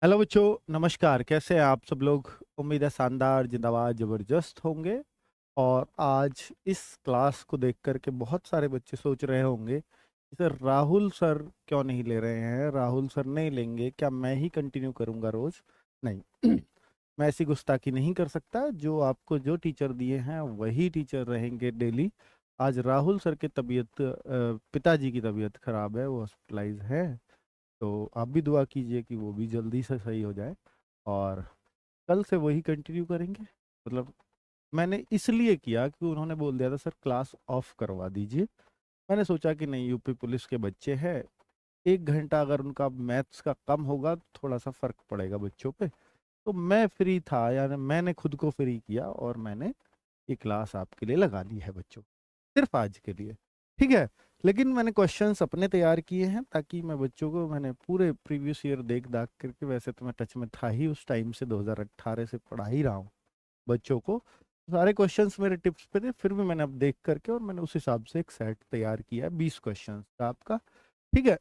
Hello बच्चों, नमस्कार। कैसे हैं आप सब लोग? उम्मीद है शानदार, जिंदाबाद, जबरदस्त होंगे। और आज इस क्लास को देख करके बहुत सारे बच्चे सोच रहे होंगे कि सर राहुल सर क्यों नहीं ले रहे हैं, राहुल सर नहीं लेंगे क्या, मैं ही कंटिन्यू करूंगा रोज? नहीं। मैं ऐसी गुस्ताखी नहीं कर सकता। जो आपको जो टीचर दिए हैं वही टीचर रहेंगे डेली। आज राहुल सर की तबीयत, पिताजी की तबीयत खराब है, वो हॉस्पिटलाइज है। तो आप भी दुआ कीजिए कि वो भी जल्दी से सही हो जाए। और कल से वही कंटिन्यू करेंगे। मतलब मैंने इसलिए किया कि उन्होंने बोल दिया था सर क्लास ऑफ करवा दीजिए। मैंने सोचा कि नहीं, यूपी पुलिस के बच्चे हैं, 1 घंटा अगर उनका मैथ्स का कम होगा तो थोड़ा सा फर्क पड़ेगा बच्चों पे। तो मैं फ्री था, यानी मैंने खुद को फ्री किया और मैंने ये क्लास आपके लिए लगा ली है बच्चों, सिर्फ आज के लिए। ठीक है। लेकिन मैंने क्वेश्चंस अपने तैयार किए हैं ताकि मैं बच्चों को, मैंने पूरे प्रीवियस ईयर देख दाख करके, वैसे तो मैं टच में था ही उस टाइम से, 2018 से पढ़ा ही रहा हूँ बच्चों को। सारे क्वेश्चंस मेरे टिप्स पे थे, फिर भी मैंने अब देख करके और मैंने उस हिसाब से एक सेट तैयार किया है 20 क्वेश्चन का आपका। ठीक है।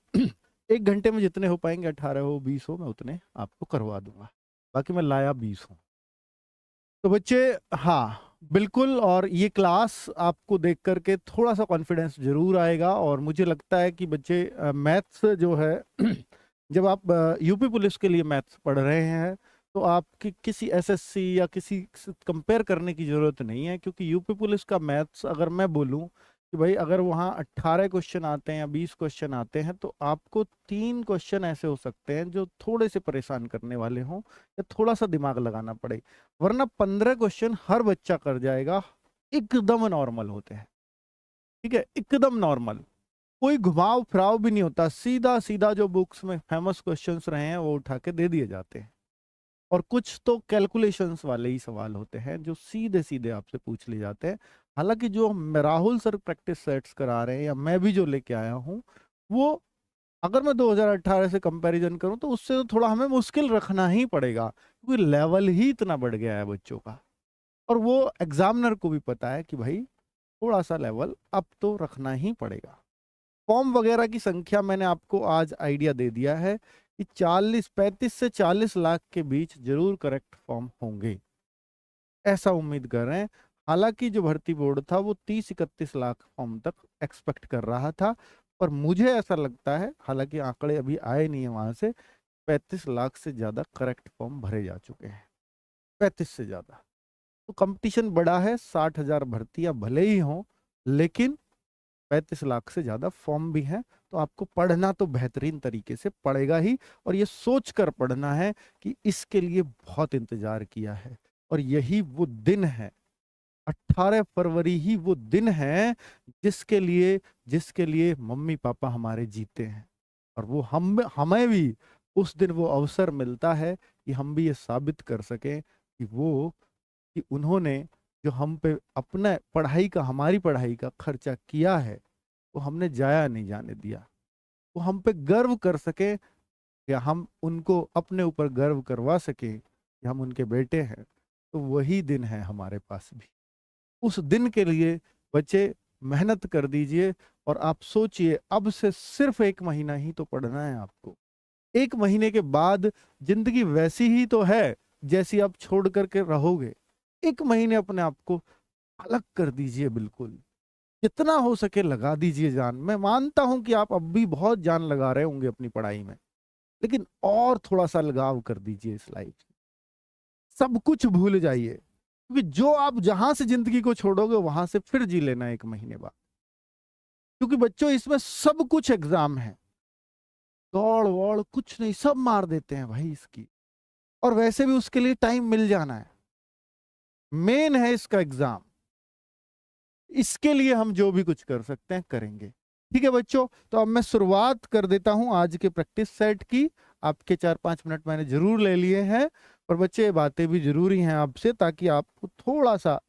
1 घंटे में जितने हो पाएंगे, 18 हो 20 हो, मैं उतने आपको करवा दूंगा। बाकी मैं लाया 20 हूँ। तो बच्चे, हाँ बिल्कुल। और ये क्लास आपको देख करके थोड़ा सा कॉन्फिडेंस जरूर आएगा। और मुझे लगता है कि बच्चे, मैथ्स जो है जब आप यूपी पुलिस के लिए मैथ्स पढ़ रहे हैं तो आपकी किसी एसएससी या किसी से कंपेयर करने की जरूरत नहीं है। क्योंकि यूपी पुलिस का मैथ्स, अगर मैं बोलूं कि भाई अगर वहाँ 18 क्वेश्चन आते हैं या 20 क्वेश्चन आते हैं तो आपको 3 क्वेश्चन ऐसे हो सकते हैं जो थोड़े से परेशान करने वाले हों या थोड़ा सा दिमाग लगाना पड़े। वरना 15 क्वेश्चन हर बच्चा कर जाएगा, एकदम नॉर्मल होते हैं। ठीक है, एकदम नॉर्मल। कोई घुमाव फिराव भी नहीं होता, सीधा सीधा जो बुक्स में फेमस क्वेश्चंस रहे हैं वो उठा के दे दिए जाते हैं। और कुछ तो कैलकुलेशंस वाले ही सवाल होते हैं जो सीधे सीधे आपसे पूछ लिए जाते हैं। हालांकि जो राहुल सर प्रैक्टिस सेट्स करा रहे हैं या मैं भी जो लेके आया हूँ, वो अगर मैं 2018 से कंपैरिजन करूं तो उससे तो थोड़ा हमें मुश्किल रखना ही पड़ेगा, क्योंकि लेवल ही इतना बढ़ गया है बच्चों का। और वो एग्जामिनर को भी पता है कि भाई थोड़ा सा लेवल अब तो रखना ही पड़ेगा। फॉर्म वगैरह की संख्या मैंने आपको आज आइडिया दे दिया है कि 35 से 40 लाख के बीच जरूर करेक्ट फॉर्म होंगे, ऐसा उम्मीद कर रहे हैं। हालांकि जो भर्ती बोर्ड था वो 30-31 लाख फॉर्म तक एक्सपेक्ट कर रहा था, पर मुझे ऐसा लगता है, हालांकि आंकड़े अभी आए नहीं है वहां से, 35 लाख से ज्यादा करेक्ट फॉर्म भरे जा चुके हैं, 35 से ज्यादा। तो कंपटीशन बड़ा है, 60,000 भर्तियां भले ही हों, लेकिन 35 लाख से ज्यादा फॉर्म भी हैं। तो आपको पढ़ना तो बेहतरीन तरीके से पड़ेगा ही, और ये सोच कर पढ़ना है कि इसके लिए बहुत इंतजार किया है। और यही वो दिन है, 18 फरवरी ही वो दिन है जिसके लिए मम्मी पापा हमारे जीते हैं। और वो हमें भी उस दिन वो अवसर मिलता है कि हम भी ये साबित कर सकें कि उन्होंने जो हम पे अपना पढ़ाई का, हमारी पढ़ाई का खर्चा किया है, वो हमने जाया नहीं जाने दिया। वो हम पे गर्व कर सके, या हम उनको अपने ऊपर गर्व करवा सके कि हम उनके बेटे हैं, तो वही दिन है हमारे पास भी। उस दिन के लिए बच्चे मेहनत कर दीजिए। और आप सोचिए, अब से सिर्फ 1 महीना ही तो पढ़ना है आपको। 1 महीने के बाद जिंदगी वैसी ही तो है जैसी आप छोड़ करके रहोगे। 1 महीने अपने आप को अलग कर दीजिए, बिल्कुल जितना हो सके लगा दीजिए जान। मैं मानता हूं कि आप अब भी बहुत जान लगा रहे होंगे अपनी पढ़ाई में, लेकिन और थोड़ा सा लगाव कर दीजिए इस लाइफ से। सब कुछ भूल जाइए, क्योंकि जो आप जहां से जिंदगी को छोड़ोगे वहां से फिर जी लेना 1 महीने बाद। क्योंकि बच्चों, इसमें सब कुछ एग्जाम है, दौड़ वौड़ कुछ नहीं, सब मार देते हैं भाई इसकी। और वैसे भी उसके लिए टाइम मिल जाना है, मेन है इसका एग्जाम। इसके लिए हम जो भी कुछ कर सकते हैं करेंगे। ठीक है बच्चों, तो अब मैं शुरुआत कर देता हूं आज के प्रैक्टिस सेट की। आपके 4-5 मिनट मैंने जरूर ले लिए हैं, और बच्चे बातें भी जरूरी हैं आपसे, ताकि आपको थोड़ा सा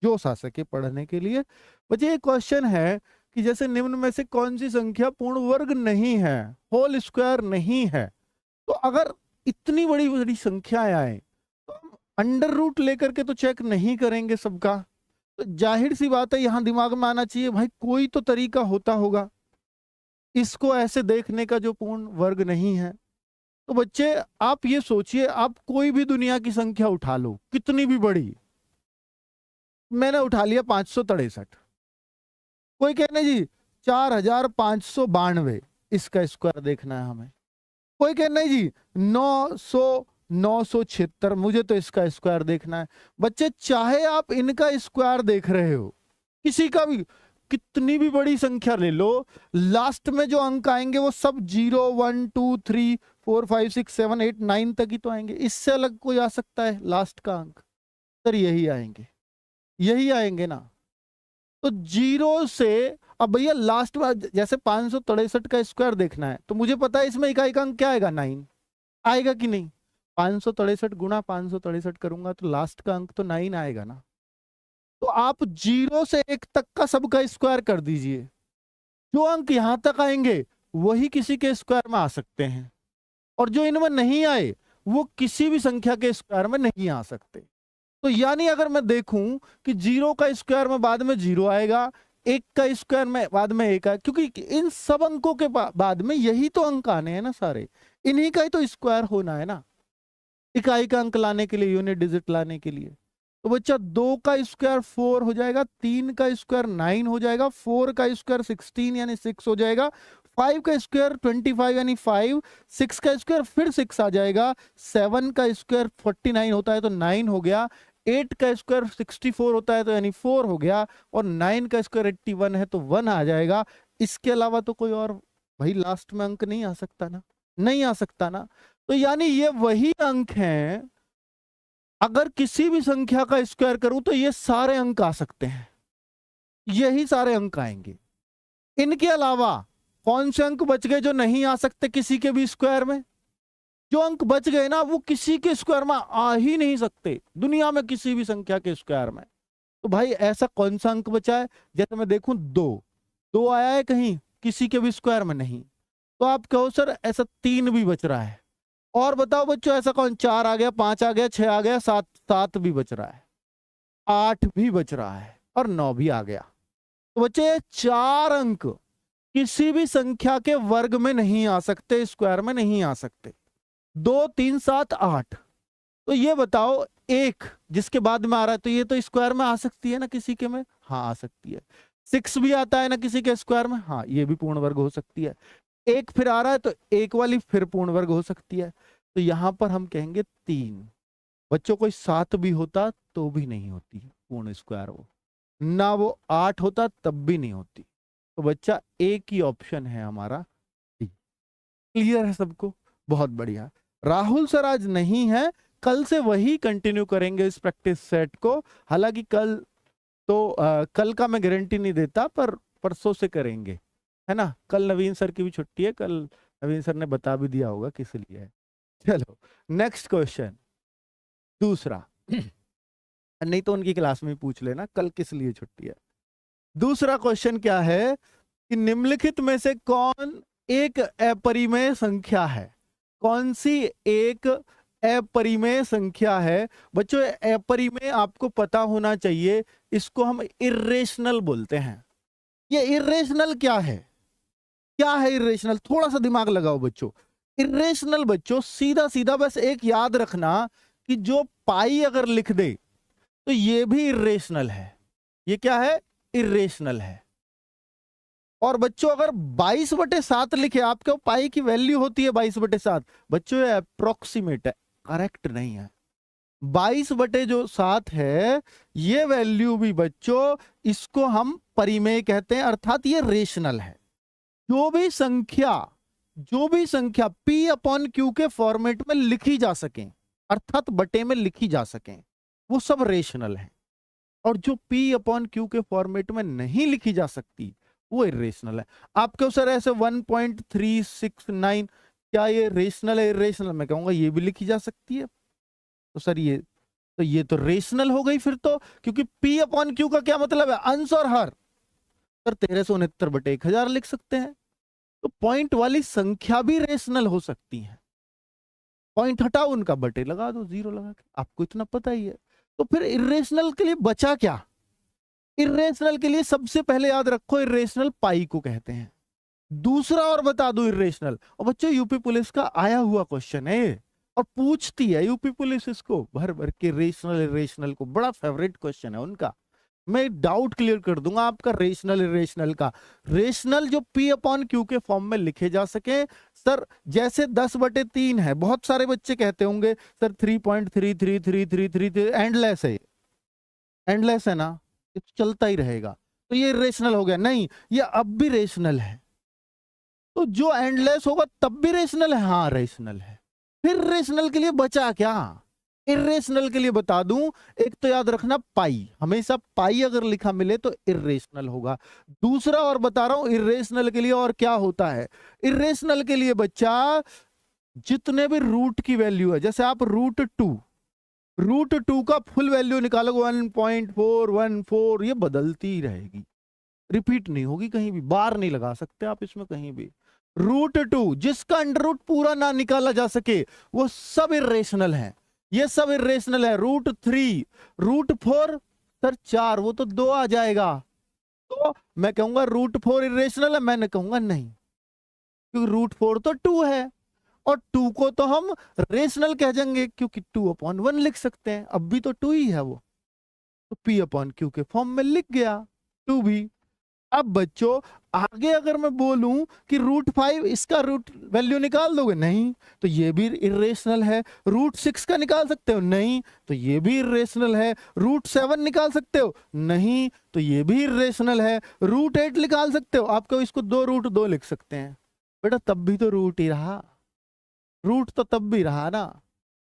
जोश आ सके पढ़ने के लिए। बच्चे, एक क्वेश्चन है कि जैसे निम्न में से कौन सी संख्या पूर्ण वर्ग नहीं है, होल स्क्वायर नहीं है। तो अगर इतनी बड़ी बड़ी संख्याएं आए तो हम अंडर रूट लेकर के तो चेक नहीं करेंगे सबका। तो जाहिर सी बात है, यहां दिमाग में आना चाहिए भाई कोई तो तरीका होता होगा इसको ऐसे देखने का जो पूर्ण वर्ग नहीं है। तो बच्चे आप ये सोचिए, आप कोई भी दुनिया की संख्या उठा लो, कितनी भी बड़ी। मैंने उठा लिया 563, कोई कहने जी 4592, इसका स्क्वायर देखना है हमें। कोई कहना है जी 976, मुझे तो इसका स्क्वायर देखना है। बच्चे चाहे आप इनका स्क्वायर देख रहे हो, किसी का भी, कितनी भी बड़ी संख्या ले लो, लास्ट में जो अंक आएंगे वो सब 0 1 2 3 4 5 6 7 8 9 तक ही तो आएंगे। इससे अलग कोई आ सकता है लास्ट का अंक? सर यही आएंगे, यही आएंगे ना। तो 0 से, अब भैया लास्ट में जैसे 563 का स्क्वायर देखना है, तो मुझे पता है इसमें इकाई का अंक क्या आएगा, 9 आएगा कि नहीं? 563 गुणा 563 करूंगा तो लास्ट का अंक तो 9 आएगा ना। तो आप 0 से 1 तक का सबका स्क्वायर कर दीजिए, जो अंक यहां तक आएंगे वही किसी के स्क्वायर में आ सकते हैं, और जो इनमें नहीं आए वो किसी भी संख्या के स्क्वायर में नहीं आ सकते। तो यानी अगर मैं देखूं कि 0 का स्क्वायर में बाद में 0 आएगा, 1 का स्क्वायर में बाद में 1 आएगा, क्योंकि इन सब अंकों के बाद में यही तो अंक आने हैं ना सारे, इन्हीं का ही तो स्क्वायर होना है ना, इकाई का अंक लाने के लिए, यूनिट डिजिट लाने के लिए। तो बच्चा 2 का स्क्वायर 4 हो जाएगा, 3 का स्क्वायर 9 हो जाएगा, 4 का स्क्वायर 16 यानी 6 हो जाएगा, 5 का स्क्वायर 25 यानी 5, 6 का स्क्वायर फिर 6 आ जाएगा, 7 का स्क्वायर 49 होता है तो 9 हो गया, 8 का स्क्वायर 64 होता है तो यानी 4 हो गया, और 9 का स्क्वायर 81 है तो 1 आ जाएगा। इसके अलावा तो कोई और भाई लास्ट में अंक नहीं आ सकता ना, नहीं आ सकता ना। तो यानी ये वही अंक हैं, अगर किसी भी संख्या का स्क्वायर करूं तो ये सारे अंक आ सकते हैं, यही सारे अंक आएंगे। इनके अलावा कौन से अंक बच गए जो नहीं आ सकते किसी के भी स्क्वायर में? जो अंक बच गए ना वो किसी के स्क्वायर में आ ही नहीं सकते, दुनिया में किसी भी संख्या के स्क्वायर में। तो भाई ऐसा कौन सा अंक बचा है? जैसे मैं देखूं 2 आया है कहीं, किसी के भी स्क्वायर में नहीं। तो आप कहो सर ऐसा 3 भी बच रहा है। और बताओ बच्चों ऐसा कौन? 4 आ गया, 5 आ गया, 6 आ गया, 7 भी बच रहा है, 8 भी बच रहा है, और 9 भी आ गया। तो बच्चे 4 अंक किसी भी संख्या के वर्ग में नहीं आ सकते, स्क्वायर में नहीं आ सकते। 2 3 7 8। तो ये बताओ, 1 जिसके बाद में आ रहा है तो ये तो स्क्वायर में आ सकती है ना किसी के में? हाँ आ सकती है। 6 भी आता है ना किसी के स्क्वायर में? हाँ ये भी पूर्ण वर्ग हो सकती है। 1 फिर आ रहा है तो 1 वाली फिर पूर्ण वर्ग हो सकती है। तो यहां पर हम कहेंगे 3। बच्चों कोई 7 भी होता तो भी नहीं होती पूर्ण स्क्वायर, वो ना, वो 8 होता तब भी नहीं होती। तो बच्चा एक ही ऑप्शन है हमारा डी। क्लियर है सबको? बहुत बढ़िया। राहुल सर आज नहीं है, कल से वही कंटिन्यू करेंगे इस प्रैक्टिस सेट को। हालांकि कल तो कल का मैं गारंटी नहीं देता, पर परसों से करेंगे, है ना। कल नवीन सर की भी छुट्टी है, कल नवीन सर ने बता भी दिया होगा किस लिए है। चलो नेक्स्ट क्वेश्चन, दूसरा नहीं तो उनकी क्लास में पूछ लेना कल किस लिए छुट्टी है। दूसरा क्वेश्चन क्या है कि निम्नलिखित में से कौन एक अपरिमेय संख्या है? कौन सी एक अपरिमेय संख्या है? बच्चों अपरिमेय आपको पता होना चाहिए, इसको हम इर्रेशनल बोलते हैं। ये इर्रेशनल क्या है? क्या है इर्रेशनल? थोड़ा सा दिमाग लगाओ बच्चों। इर्रेशनल बच्चों सीधा सीधा बस एक याद रखना कि जो पाई अगर लिख दे तो ये भी इर्रेशनल है। ये क्या है? इर्रेशनल है। और बच्चों अगर 22/7 लिखे, आपके पाई की वैल्यू होती है 22/7, बच्चों ये अप्रोक्सीमेट है, करेक्ट नहीं है। 22/7 है ये वैल्यू भी बच्चों, इसको हम परिमेय कहते हैं, अर्थात ये रेशनल है। जो भी संख्या P/Q के फॉर्मेट में लिखी जा सके, अर्थात बटे में लिखी जा सके, वो सब रेशनल है। और जो P/Q के फॉर्मेट में नहीं लिखी जा सकती वो इरेशनल है। आपके सर ऐसे 1.369, क्या ये रेशनल है इरेशनल? मैं कहूंगा ये भी लिखी जा सकती है। तो सर ये तो रेशनल हो गई फिर तो, क्योंकि P/Q का क्या मतलब है? अंश और हर। सर 1369/1000 लिख सकते हैं। तो पॉइंट वाली संख्या भी रेशनल हो सकती है। पॉइंट हटाओ, उनका बटे लगा दो, 0 लगा के, आपको इतना पता ही है। तो फिर इरेशनल के लिए बचा क्या? इरेशनल के लिए सबसे पहले याद रखो, इरेशनल पाई को कहते हैं। दूसरा और बता दूं इरेशनल। और बच्चों यूपी पुलिस का आया हुआ क्वेश्चन है ये, और पूछती है यूपी पुलिस इसको भर भर के, रेशनल इरेशनल को, बड़ा फेवरेट क्वेश्चन है उनका। मैं डाउट क्लियर कर दूंगा आपका रेशनल इरेशनल का। रेशनल जो पी अपॉन क्यू के फॉर्म में लिखे जा सके सर, जैसे 10/3 है। बहुत सारे बच्चे कहते होंगे सर 3.33333 एंडलेस है, एंडलेस है ना, ये तो चलता ही रहेगा, तो ये रेशनल हो गया। नहीं, ये अब भी रेशनल है। तो जो एंडलेस होगा तब भी रेशनल है, हाँ रेशनल है। फिर रेशनल के लिए बचा क्या? इरेशनल के लिए बता दूं, एक तो याद रखना पाई, हमेशा पाई अगर लिखा मिले तो इरेशनल होगा। दूसरा और बता रहा हूं इरेशनल के लिए और क्या होता है। इरेशनल के लिए बच्चा जितने भी रूट की वैल्यू है, जैसे आप रूट टू का फुल वैल्यू निकालोगे 1.414, ये बदलती ही रहेगी, रिपीट नहीं होगी कहीं भी, बार नहीं लगा सकते आप इसमें कहीं भी। रूट 2 जिसका अंडर रूट पूरा ना निकाला जा सके वो सब इरेशनल है, ये सब इरेशनल है। रूट 3, रूट 4 सर 4, वो तो 2 आ जाएगा, तो मैं कहूंगा रूट 4 इरेशनल है? मैंने कहूंगा नहीं, क्योंकि रूट 4 तो 2 है, और 2 को तो हम रेशनल कह देंगे क्योंकि 2/1 लिख सकते हैं, अब भी तो 2 ही है वो, तो P/Q के फॉर्म में लिख गया 2 भी। अब बच्चों आगे अगर मैं बोलूं कि रूट 5 इसका रूट वैल्यू निकाल दोगे, नहीं, तो ये भी इरेशनल है। रूट 6 का निकाल सकते हो, नहीं, तो ये भी इरेशनल है। रूट 7 निकाल सकते हो, नहीं, तो ये भी इरेशनल है। रूट 8 निकाल सकते हो, आपको इसको 2√2 लिख सकते हैं, बेटा तब भी तो रूट ही रहा, रूट तो तब भी रहा ना,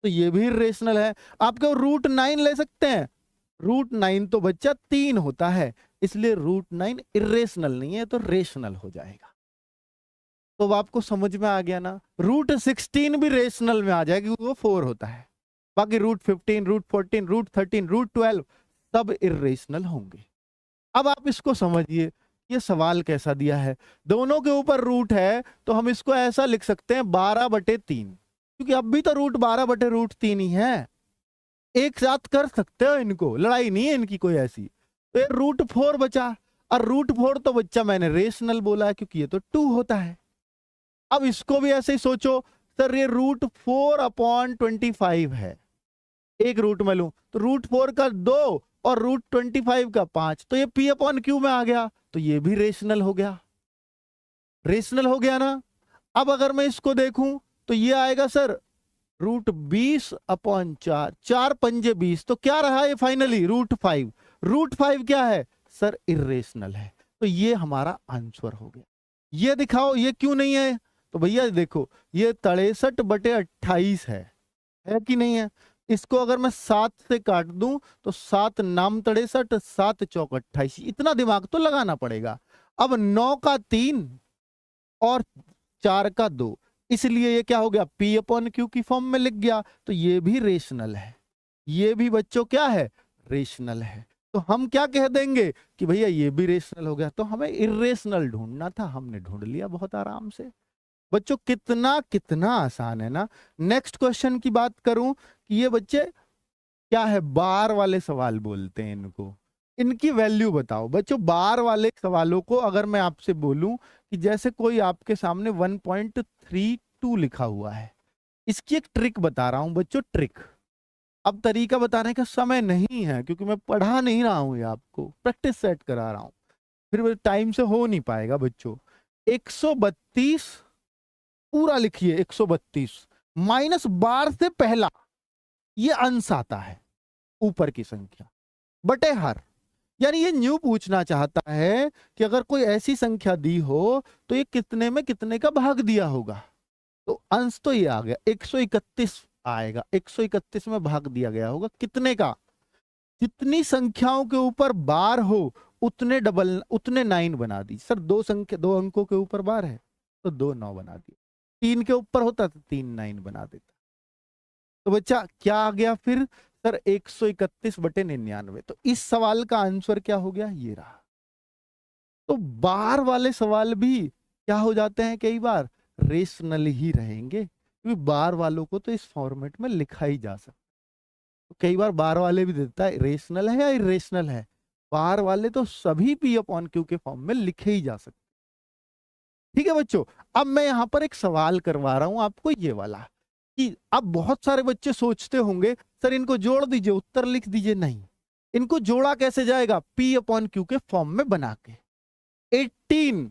तो ये भी इरेशनल है। आपको रूट 9 ले सकते हैं, रूट 9 तो बच्चा 3 होता है, इसलिए रूट 9 इरेशनल नहीं है, तो रेशनल हो जाएगा। तो अब आपको समझ में आ गया ना, रूट 16 भी रेशनल में आ जाएगा क्योंकि वो 4 होता है। बाकी रूट 15, रूट 14, रूट 13, रूट 12 सब इरेशनल होंगे। अब आप इसको समझिए, ये सवाल कैसा दिया है, दोनों के ऊपर रूट है, तो हम इसको ऐसा लिख सकते हैं 12/3, क्योंकि अब भी तो रूट 12/√3 ही है, एक साथ कर सकते हो इनको, लड़ाई नहीं है इनकी कोई ऐसी। तो ये रूट 4 बचा, और रूट 4 तो बच्चा मैंने रेशनल बोला है क्योंकि ये तो 2 होता है। अब इसको भी ऐसे ही सोचो, सर ये रूट 4/25 है, एक रूट में लूं तो रूट 4 का 2 और रूट 25 का 5, तो ये P/Q में आ गया, तो ये भी रेशनल हो गया, रेशनल हो गया ना। अब अगर मैं इसको देखूं तो ये आएगा सर रूट 20/4, 4×5 = 20, तो क्या रहा ये फाइनली रूट 5। रूट 5 क्या है सर? इरेशनल है, तो ये हमारा आंसर हो गया। ये दिखाओ ये क्यों नहीं है, तो भैया देखो ये 63/28 है कि नहीं है? इसको अगर मैं 7 से काट दूं तो 7 नाम 63, 7 चौक 28, इतना दिमाग तो लगाना पड़ेगा। अब 9 का 3 और 4 का 2, इसलिए ये क्या हो गया P/Q की फॉर्म में लिख गया, तो ये भी रेशनल है, ये भी बच्चों क्या है? रेशनल है। तो हम क्या कह देंगे कि भैया ये भी रेशनल हो गया, तो हमें इरेशनल ढूंढना था, हमने ढूंढ लिया बहुत आराम से। बच्चों कितना कितना आसान है ना। नेक्स्ट क्वेश्चन की बात करूं कि ये बच्चे क्या है, बार वाले सवाल बोलते हैं इनको, इनकी वैल्यू बताओ। बच्चों बार वाले सवालों को अगर मैं आपसे बोलूं कि जैसे कोई आपके सामने 1.32 लिखा हुआ है, इसकी एक ट्रिक बता रहा हूं बच्चों, ट्रिक। अब तरीका बताने का समय नहीं है क्योंकि मैं पढ़ा नहीं रहा हूं, ये आपको प्रैक्टिस सेट करा रहा हूं, फिर टाइम से हो नहीं पाएगा बच्चों। 132 पूरा लिखिए, 132 माइनस बार से पहला ये अंश आता है, ऊपर की संख्या बटे हर, यानी ये न्यू पूछना चाहता है कि अगर कोई ऐसी संख्या दी हो तो ये कितने में कितने का भाग दिया होगा। तो अंश तो ये आ गया 131 आएगा, 131 में भाग दिया गया होगा कितने का? जितनी संख्याओं के ऊपर बार हो उतने 9 बना दी। सर दो अंकों के ऊपर बार है तो 2 9 बना दिए, 3 के ऊपर होता तो 3 9 बना देता। तो बच्चा क्या आ गया फिर सर? 131/99। तो इस सवाल का आंसर क्या हो गया? ये रहा। तो बार वाले सवाल भी क्या हो जाते हैं कई बार? रेशनल ही रहेंगे, क्योंकि बार वालों को तो इस फॉर्मेट में लिखा ही जा सकता। तो कई बार बार वाले भी देता है रेशनल है या इरेशनल है, बार वाले तो सभी P/Q के फॉर्म में लिखे ही जा सकते। ठीक है बच्चों, अब मैं यहाँ पर एक सवाल करवा रहा हूं आपको, ये वाला, कि अब बहुत सारे बच्चे सोचते होंगे सर इनको जोड़ दीजिए, उत्तर लिख दीजिए। नहीं, इनको जोड़ा कैसे जाएगा? P अपॉन Q के फॉर्म में बना के। 18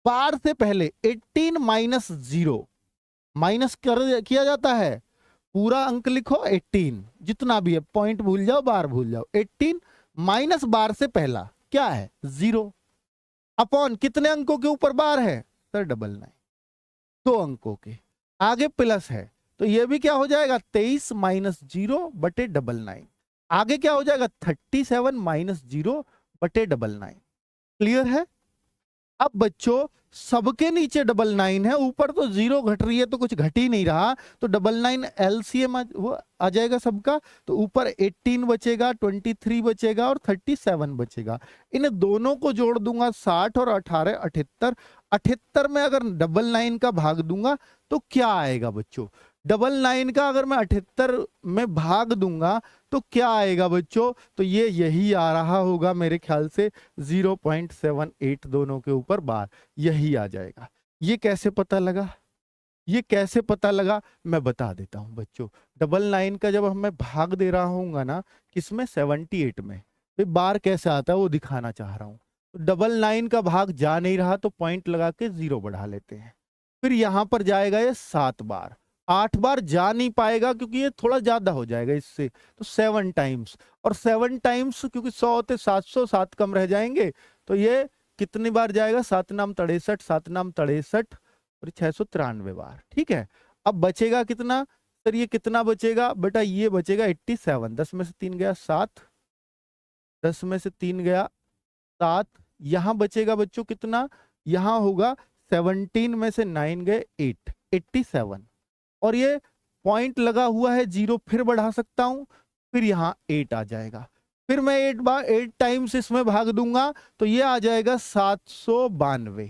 बार से पहले 18 माइनस 0 माइनस कर किया जाता है, पूरा अंक लिखो 18, जितना भी है, पॉइंट भूल जाओ, बार भूल जाओ। 18 माइनस बार से पहला क्या है? 0, अपॉन कितने अंकों के ऊपर बार है सर? 99, 2 अंकों के आगे प्लस है, तो ये भी क्या हो जाएगा? 23 माइनस 0 बटे 99। आगे क्या हो जाएगा? 37 माइनस 0 बटे 99। क्लियर है? अब बच्चों सबके नीचे 99 है, ऊपर तो 0 घट रही है तो कुछ घट ही नहीं रहा, तो 99 एलसीएम वो आ जाएगा सबका, तो ऊपर 18 बचेगा, 23 बचेगा और 37 बचेगा। इन दोनों को जोड़ दूंगा 60 और 18 78। 78 में अगर 99 का भाग दूंगा तो क्या आएगा बच्चों? 99 का अगर मैं 78 में भाग दूंगा तो क्या आएगा बच्चों? तो ये यही आ रहा होगा मेरे ख्याल से 0.78 दोनों के ऊपर बार, यही आ जाएगा। ये कैसे पता लगा? ये कैसे पता लगा मैं बता देता हूं बच्चों। 99 का जब मैं भाग दे रहा हूँ ना किसमें? 78 में, तो बार कैसे आता है वो दिखाना चाह रहा हूं। तो 99 का भाग जा नहीं रहा तो पॉइंट लगा के 0 बढ़ा लेते हैं। फिर यहां पर जाएगा ये 7 बार, 8 बार जा नहीं पाएगा क्योंकि ये थोड़ा ज्यादा हो जाएगा इससे, तो 7 टाइम्स, और 7 टाइम्स क्योंकि 100 होते 700, 7 कम रह जाएंगे, तो ये कितनी बार जाएगा? 7 नाम 63, 7 नाम 63 और 693 बार। ठीक है, अब बचेगा कितना सर? ये कितना बचेगा बेटा? ये बचेगा 87। 10 में से 3 गया 7, 10 में से 3 गया 7, यहां बचेगा बच्चों कितना? यहां होगा 17 में से 9 गए 8, 87, और ये पॉइंट लगा हुआ है 0, फिर बढ़ा सकता हूं, फिर यहां 8 आ जाएगा, फिर मैं 8 टाइम्स इसमें भाग दूंगा तो ये आ जाएगा 792।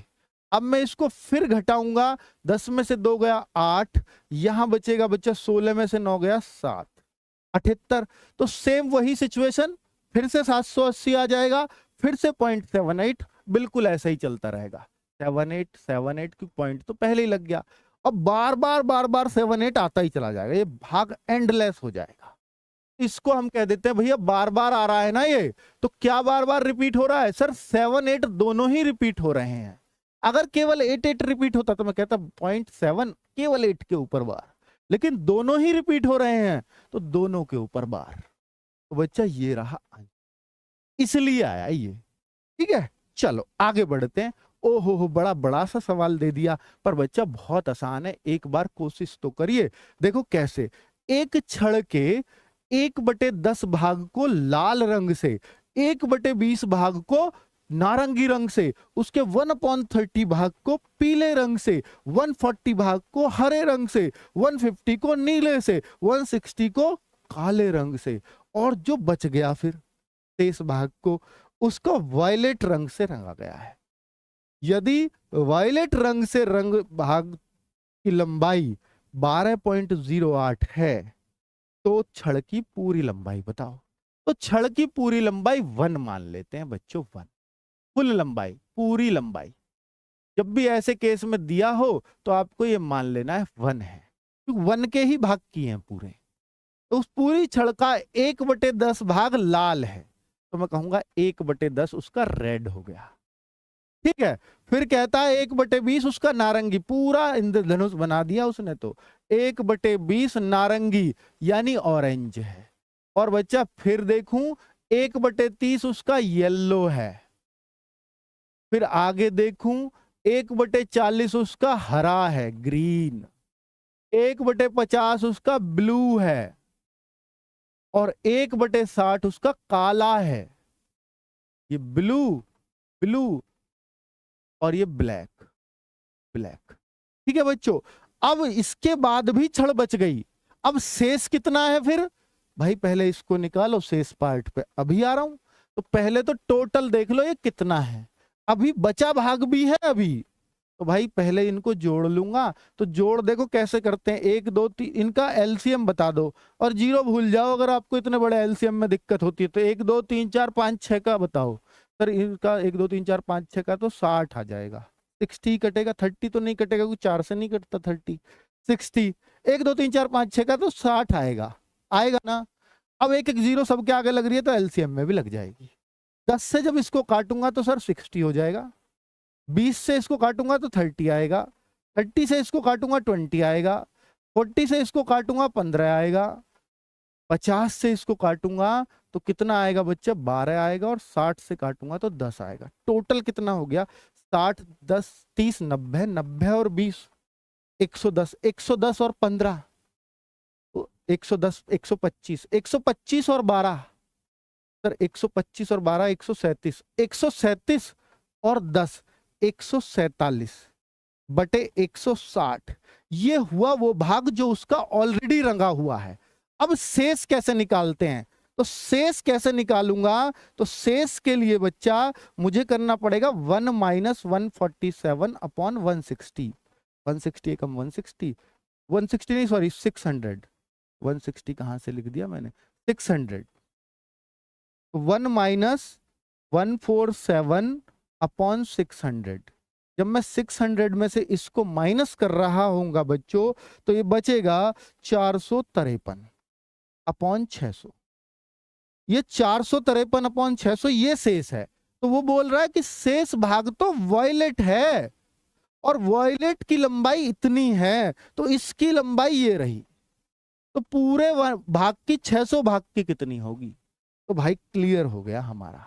अब मैं इसको फिर घटाऊंगा, 10 में से 2 गया 8, यहां बचेगा बच्चा 16 में से 9 गया 7, 78। तो सेम वही सिचुएशन, फिर से 780 आ जाएगा, फिर से 0.78, बिल्कुल ऐसा ही चलता रहेगा। 78 की पॉइंट तो पहले ही लग गया, अब बार बार 78 आता ही चला जाएगा, ये भाग एंडलेस हो जाएगा। इसको हम कह देते हैं भैया बार बार आ रहा है ना ये, तो क्या बार बार रिपीट हो रहा है सर? 7 8 दोनों ही रिपीट हो रहे हैं। अगर केवल 8 8 रिपीट होता तो मैं कहता 0.7 केवल 8 के ऊपर बार, लेकिन दोनों ही रिपीट हो रहे हैं तो दोनों के ऊपर बार, तो बच्चा ये रहा, इसलिए आया ये। ठीक है, चलो आगे बढ़ते हैं। ओहो बड़ा बड़ा सा सवाल दे दिया, पर बच्चा बहुत आसान है, एक बार कोशिश तो करिए। देखो कैसे, एक छड़ के 1/10 भाग को लाल रंग से, 1/20 भाग को नारंगी रंग से, उसके 1/30 भाग को पीले रंग से, 140 भाग को हरे रंग से, 150 को नीले से, 160 को काले रंग से, और जो बच गया फिर 23 भाग को, उसको वायलेट रंग से रंगा गया है। यदि वायलेट रंग से रंग भाग की लंबाई 12.08 है तो छड़ की पूरी लंबाई बताओ। तो छड़ की पूरी लंबाई 1 मान लेते हैं बच्चों, 1 कुल लंबाई, पूरी लंबाई। जब भी ऐसे केस में दिया हो तो आपको ये मान लेना है 1 है, क्योंकि 1 के ही भाग किए हैं पूरे। तो उस पूरी छड़ का 1/10 भाग लाल है, तो मैं कहूंगा 1/10 उसका रेड हो गया। ठीक है, फिर कहता है 1/20 उसका नारंगी, पूरा इंद्रधनुष बना दिया उसने, तो 1/20 नारंगी यानी ऑरेंज है। और बच्चा फिर देखूं 1/30 उसका येलो है, फिर आगे देखूं 1/40 उसका हरा है, ग्रीन, 1/50 उसका ब्लू है, और 1/60 उसका काला है। ये ब्लू ब्लू और ये ब्लैक ब्लैक। ठीक है बच्चों, अब इसके बाद भी छड़ बच गई, अब शेष कितना है फिर? भाई पहले इसको निकालो, शेष पार्ट पे अभी आ रहा हूं। तो पहले तो टोटल देख लो ये कितना है, अभी बचा भाग भी है अभी, तो भाई पहले इनको जोड़ लूंगा। तो जोड़ देखो कैसे करते हैं, 1 2 3, इनका एलसीएम बता दो और 0 भूल जाओ अगर आपको इतने बड़े एलसीएम में दिक्कत होती है। तो 1 2 3 4 5 6 का बताओ सर, इनका 1 2 3 4 5 6 का तो 60 आ जाएगा, 60 कटेगा, 30 तो नहीं कटेगा क्योंकि 4 से नहीं कटता 30। 60 1 2 3 4 5 6 का तो 60 आएगा, आएगा ना। अब एक एक जीरो सबके आगे लग रही है तो एलसीएम में भी लग जाएगी। 10 से जब इसको काटूंगा तो सर 60 हो जाएगा, 20 से इसको काटूंगा तो 30 आएगा, 30 से इसको काटूंगा 20 आएगा, 40 से इसको काटूंगा 15 आएगा, 50 से इसको काटूंगा तो कितना आएगा बच्चा, 12 आएगा, और 60 से काटूंगा तो 10 आएगा। टोटल कितना हो गया, 60 10 30 90, 90 और 20 110, 110 और 15 110, 125, 125 और 12 सर 125 और 12 137, 137 और 10 147 बटे 160। ये हुआ वो भाग जो उसका ऑलरेडी रंगा हुआ है। अब शेष कैसे निकालते हैं, तो शेष कैसे निकालूंगा, तो शेष के लिए बच्चा मुझे करना पड़ेगा 1 माइनस 147 अपॉन 160। 160 एकम 160, 160 नहीं सॉरी 600, 160 कहां से लिख दिया मैंने, 600। 1 माइनस 147 अपॉन 600, जब मैं 600 में से इसको माइनस कर रहा हूंगा बच्चों तो ये बचेगा 453 अपॉन 600। ये 453 अपॉन 600 ये शेष है। तो वो बोल रहा है कि शेष भाग तो वॉयलेट है और वॉयलेट की लंबाई इतनी है तो इसकी लंबाई ये रही, तो पूरे भाग की 600 भाग की कितनी होगी। तो भाई क्लियर हो गया हमारा।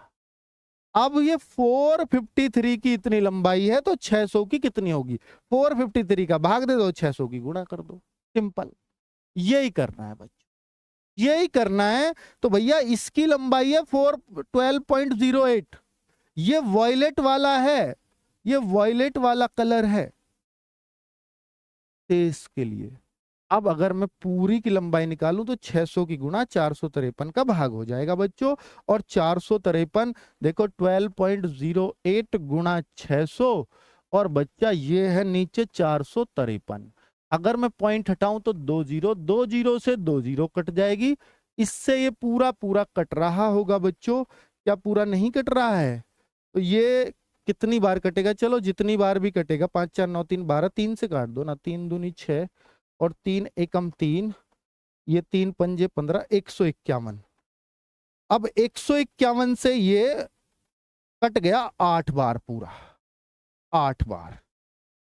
अब ये 453 की इतनी लंबाई है तो 600 की कितनी होगी, 453 का भाग दे दो, 600 की गुणा कर दो, सिंपल। यही करना है बच्चों, यही करना है। तो भैया इसकी लंबाई है 412.08, ये वॉयलेट वाला है, ये वॉयलेट वाला कलर है इसके लिए। अब अगर मैं पूरी की लंबाई निकालूं तो 600 की गुणा 453 का भाग हो जाएगा बच्चों, और 453 देखो 12.08 गुणा 600, और बच्चा ये है नीचे 453। अगर मैं पॉइंट हटाऊं तो 2 जीरो, 2 जीरो से 2 जीरो कट जाएगी, इससे ये पूरा पूरा कट रहा होगा बच्चों, क्या पूरा नहीं कट रहा है। तो ये कितनी बार कटेगा, चलो जितनी बार भी कटेगा, 5 4 9 3 12, 3 से काट दो ना, 3 दूनी 6 और 3 एकम 3, ये 3 पंजे 15, 151। अब 151 से ये कट गया 8 बार पूरा, 8 बार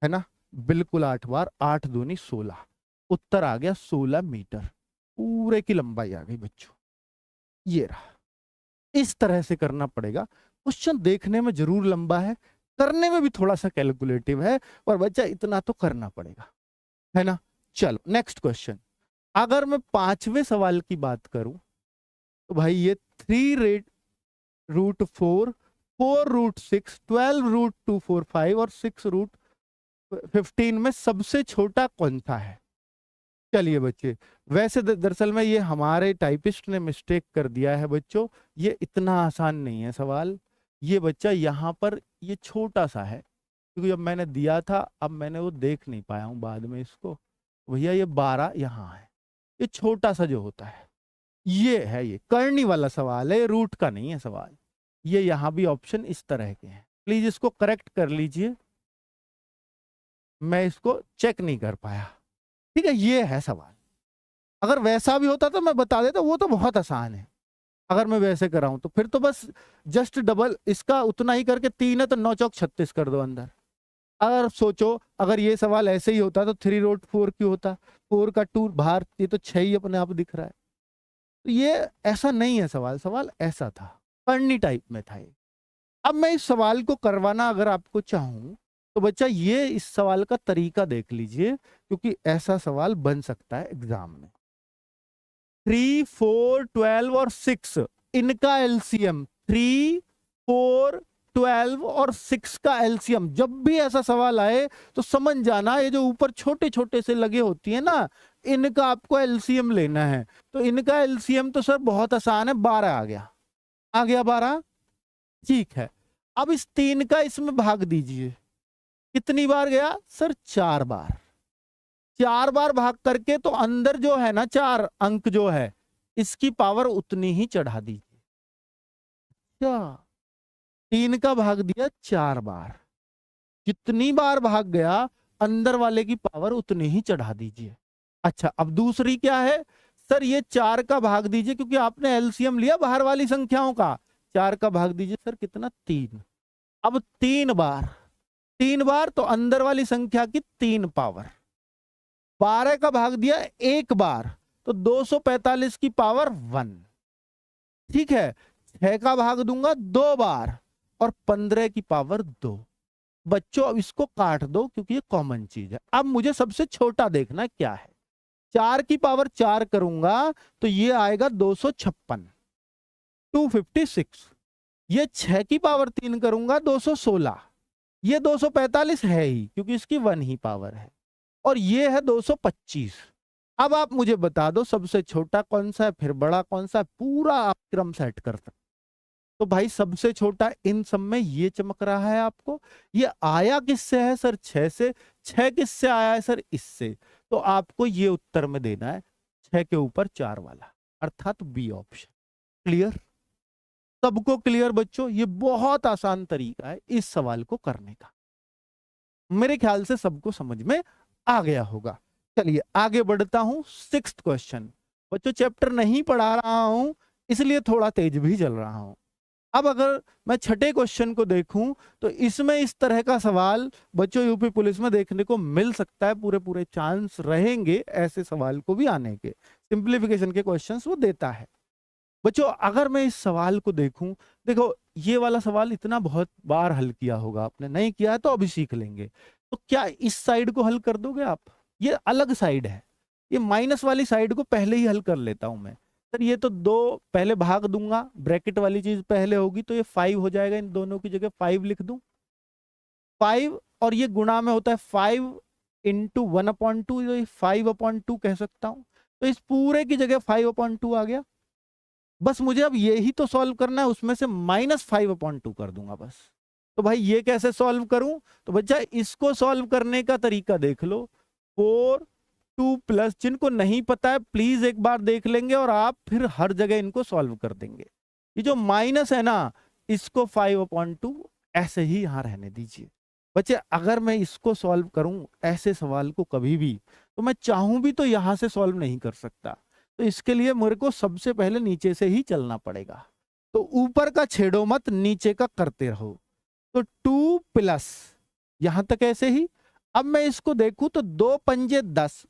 है ना, बिल्कुल 8 बार, 8 दूनी 16, उत्तर आ गया 16 मीटर, पूरे की लंबाई आ गई बच्चों। ये रहा, इस तरह से करना पड़ेगा। क्वेश्चन देखने में जरूर लंबा है, करने में भी थोड़ा सा कैलकुलेटिव है, पर बच्चा इतना तो करना पड़ेगा, है ना। चलो नेक्स्ट क्वेश्चन। अगर मैं 5वें सवाल की बात करूं तो भाई ये 3 रूट 4, 4 रूट 6, 12 रूट 245 और 6 रूट 15 में सबसे छोटा कौन सा है। चलिए बच्चे, वैसे दरअसल में ये हमारे टाइपिस्ट ने मिस्टेक कर दिया है बच्चों, ये इतना आसान नहीं है सवाल। ये बच्चा यहाँ पर ये छोटा सा है, क्योंकि जब मैंने दिया था अब मैंने वो देख नहीं पाया हूँ बाद में इसको, भैया ये 12 यहाँ है, ये छोटा सा जो होता है ये है, ये करनी वाला सवाल है, रूट का नहीं है सवाल। ये यहाँ भी ऑप्शन इस तरह के हैं, प्लीज इसको करेक्ट कर लीजिए, मैं इसको चेक नहीं कर पाया, ठीक है। ये है सवाल, अगर वैसा भी होता तो मैं बता देता, वो तो बहुत आसान है। अगर मैं वैसे कराऊं तो फिर तो बस जस्ट डबल इसका उतना ही करके 3 है तो 9 चौक 36 कर दो अंदर। अगर सोचो अगर ये सवाल ऐसे ही होता तो 3 रूट 4 क्यों होता, 4 का 2 बाहर, ये तो 6 ही अपने आप दिख रहा है। तो ये ऐसा नहीं है सवाल, सवाल ऐसा था, करनी टाइप में था ये। अब मैं इस सवाल को करवाना अगर आपको चाहूं तो बच्चा ये इस सवाल का तरीका देख लीजिए, क्योंकि ऐसा सवाल बन सकता है एग्जाम में। 3 4 12 और 6 इनका एलसीएम, 3 4 12 और 6 का एलसीएम, जब भी ऐसा सवाल आए तो समझ जाना ये जो ऊपर छोटे छोटे से लगे होती है ना, इनका आपको एलसीएम लेना है। तो इनका एलसीएम तो सर बहुत आसान है, 12 आ गया, आ गया 12, ठीक है। अब इस 3 का इसमें भाग दीजिए, कितनी बार गया सर, 4 बार। 4 बार भाग करके तो अंदर जो है ना 4 अंक जो है इसकी पावर उतनी ही चढ़ा दीजिए। क्या 3 का भाग दिया 4 बार, जितनी बार भाग गया अंदर वाले की पावर उतनी ही चढ़ा दीजिए। अच्छा, अब दूसरी क्या है, सर ये 4 का भाग दीजिए, क्योंकि आपने एलसीएम लिया बाहर वाली संख्याओं का। 4 का भाग दीजिए सर कितना, 3। अब 3 बार तो अंदर वाली संख्या की 3 पावर। 12 का भाग दिया 1 बार तो 245 की पावर 1। ठीक है, 6 का भाग दूंगा 2 बार और 15 की पावर 2। बच्चों अब इसको काट दो क्योंकि ये कॉमन चीज है। अब मुझे सबसे छोटा देखना क्या है। 4 की पावर 4 करूंगा तो ये आएगा 256, 256। ये 6 की पावर 3 करूंगा 216। ये 245 है ही क्योंकि इसकी 1 ही पावर है। और ये है 225। अब आप मुझे बता दो सबसे छोटा कौन सा है, फिर बड़ा कौन सा है, पूरा आप क्रम सेट कर सकते। तो भाई सबसे छोटा इन सब में ये चमक रहा है आपको। ये आया किससे है सर, 6 से। 6 किससे आया है सर, इससे। तो आपको ये उत्तर में देना है 6 के ऊपर 4 वाला, अर्थात बी ऑप्शन। क्लियर, सबको क्लियर बच्चों? ये बहुत आसान तरीका है इस सवाल को करने का। मेरे ख्याल से सबको समझ में आ गया होगा। चलिए आगे बढ़ता हूं। 6th question. बच्चों चैप्टर नहीं पढ़ा रहा हूं इसलिए थोड़ा तेज भी चल रहा हूं। अब अगर मैं 6ठे क्वेश्चन को देखूं तो इसमें इस तरह का सवाल बच्चों यूपी पुलिस में देखने को मिल सकता है। पूरे पूरे चांस रहेंगे ऐसे सवाल को भी आने के। सिंप्लीफिकेशन के क्वेश्चंस वो देता है। बच्चों अगर मैं इस सवाल को देखूं, देखो ये वाला सवाल इतना बहुत बार हल किया होगा आपने, नहीं किया है तो अभी सीख लेंगे। तो क्या इस साइड को हल कर दोगे आप? ये अलग साइड है, ये माइनस वाली साइड को पहले ही हल कर लेता हूं मैं। सर ये तो 2 पहले भाग दूंगा, ब्रैकेट वाली चीज पहले होगी तो ये 5 हो जाएगा। इन दोनों की जगह 5 लिख दूं। 5 और ये गुणा में होता है 5 इंटू 1/2, तो 5/2 कह सकता हूं। तो इस पूरे की जगह 5/2 आ गया। बस मुझे अब यही तो सॉल्व करना है, उसमें से -5/2 कर दूंगा बस। तो भाई ये कैसे सॉल्व करूं? तो बच्चा इसको सॉल्व करने का तरीका देख लो। 4 2 प्लस, जिनको नहीं पता है प्लीज एक बार देख लेंगे और आप फिर हर जगह इनको सॉल्व कर देंगे। ये जो माइनस है ना, इसको 5/2 ऐसे ही यहां रहने दीजिए। बच्चे अगर मैं इसको सॉल्व करूं ऐसे सवाल को कभी भी, तो मैं चाहूं भी तो यहां से सॉल्व नहीं कर सकता। तो इसके लिए मेरे को सबसे पहले नीचे से ही चलना पड़ेगा। तो ऊपर का छेड़ो मत, नीचे का करते रहो। तो 2 प्लस यहां तक ऐसे ही। अब मैं इसको देखूं तो 2 पंजे 10,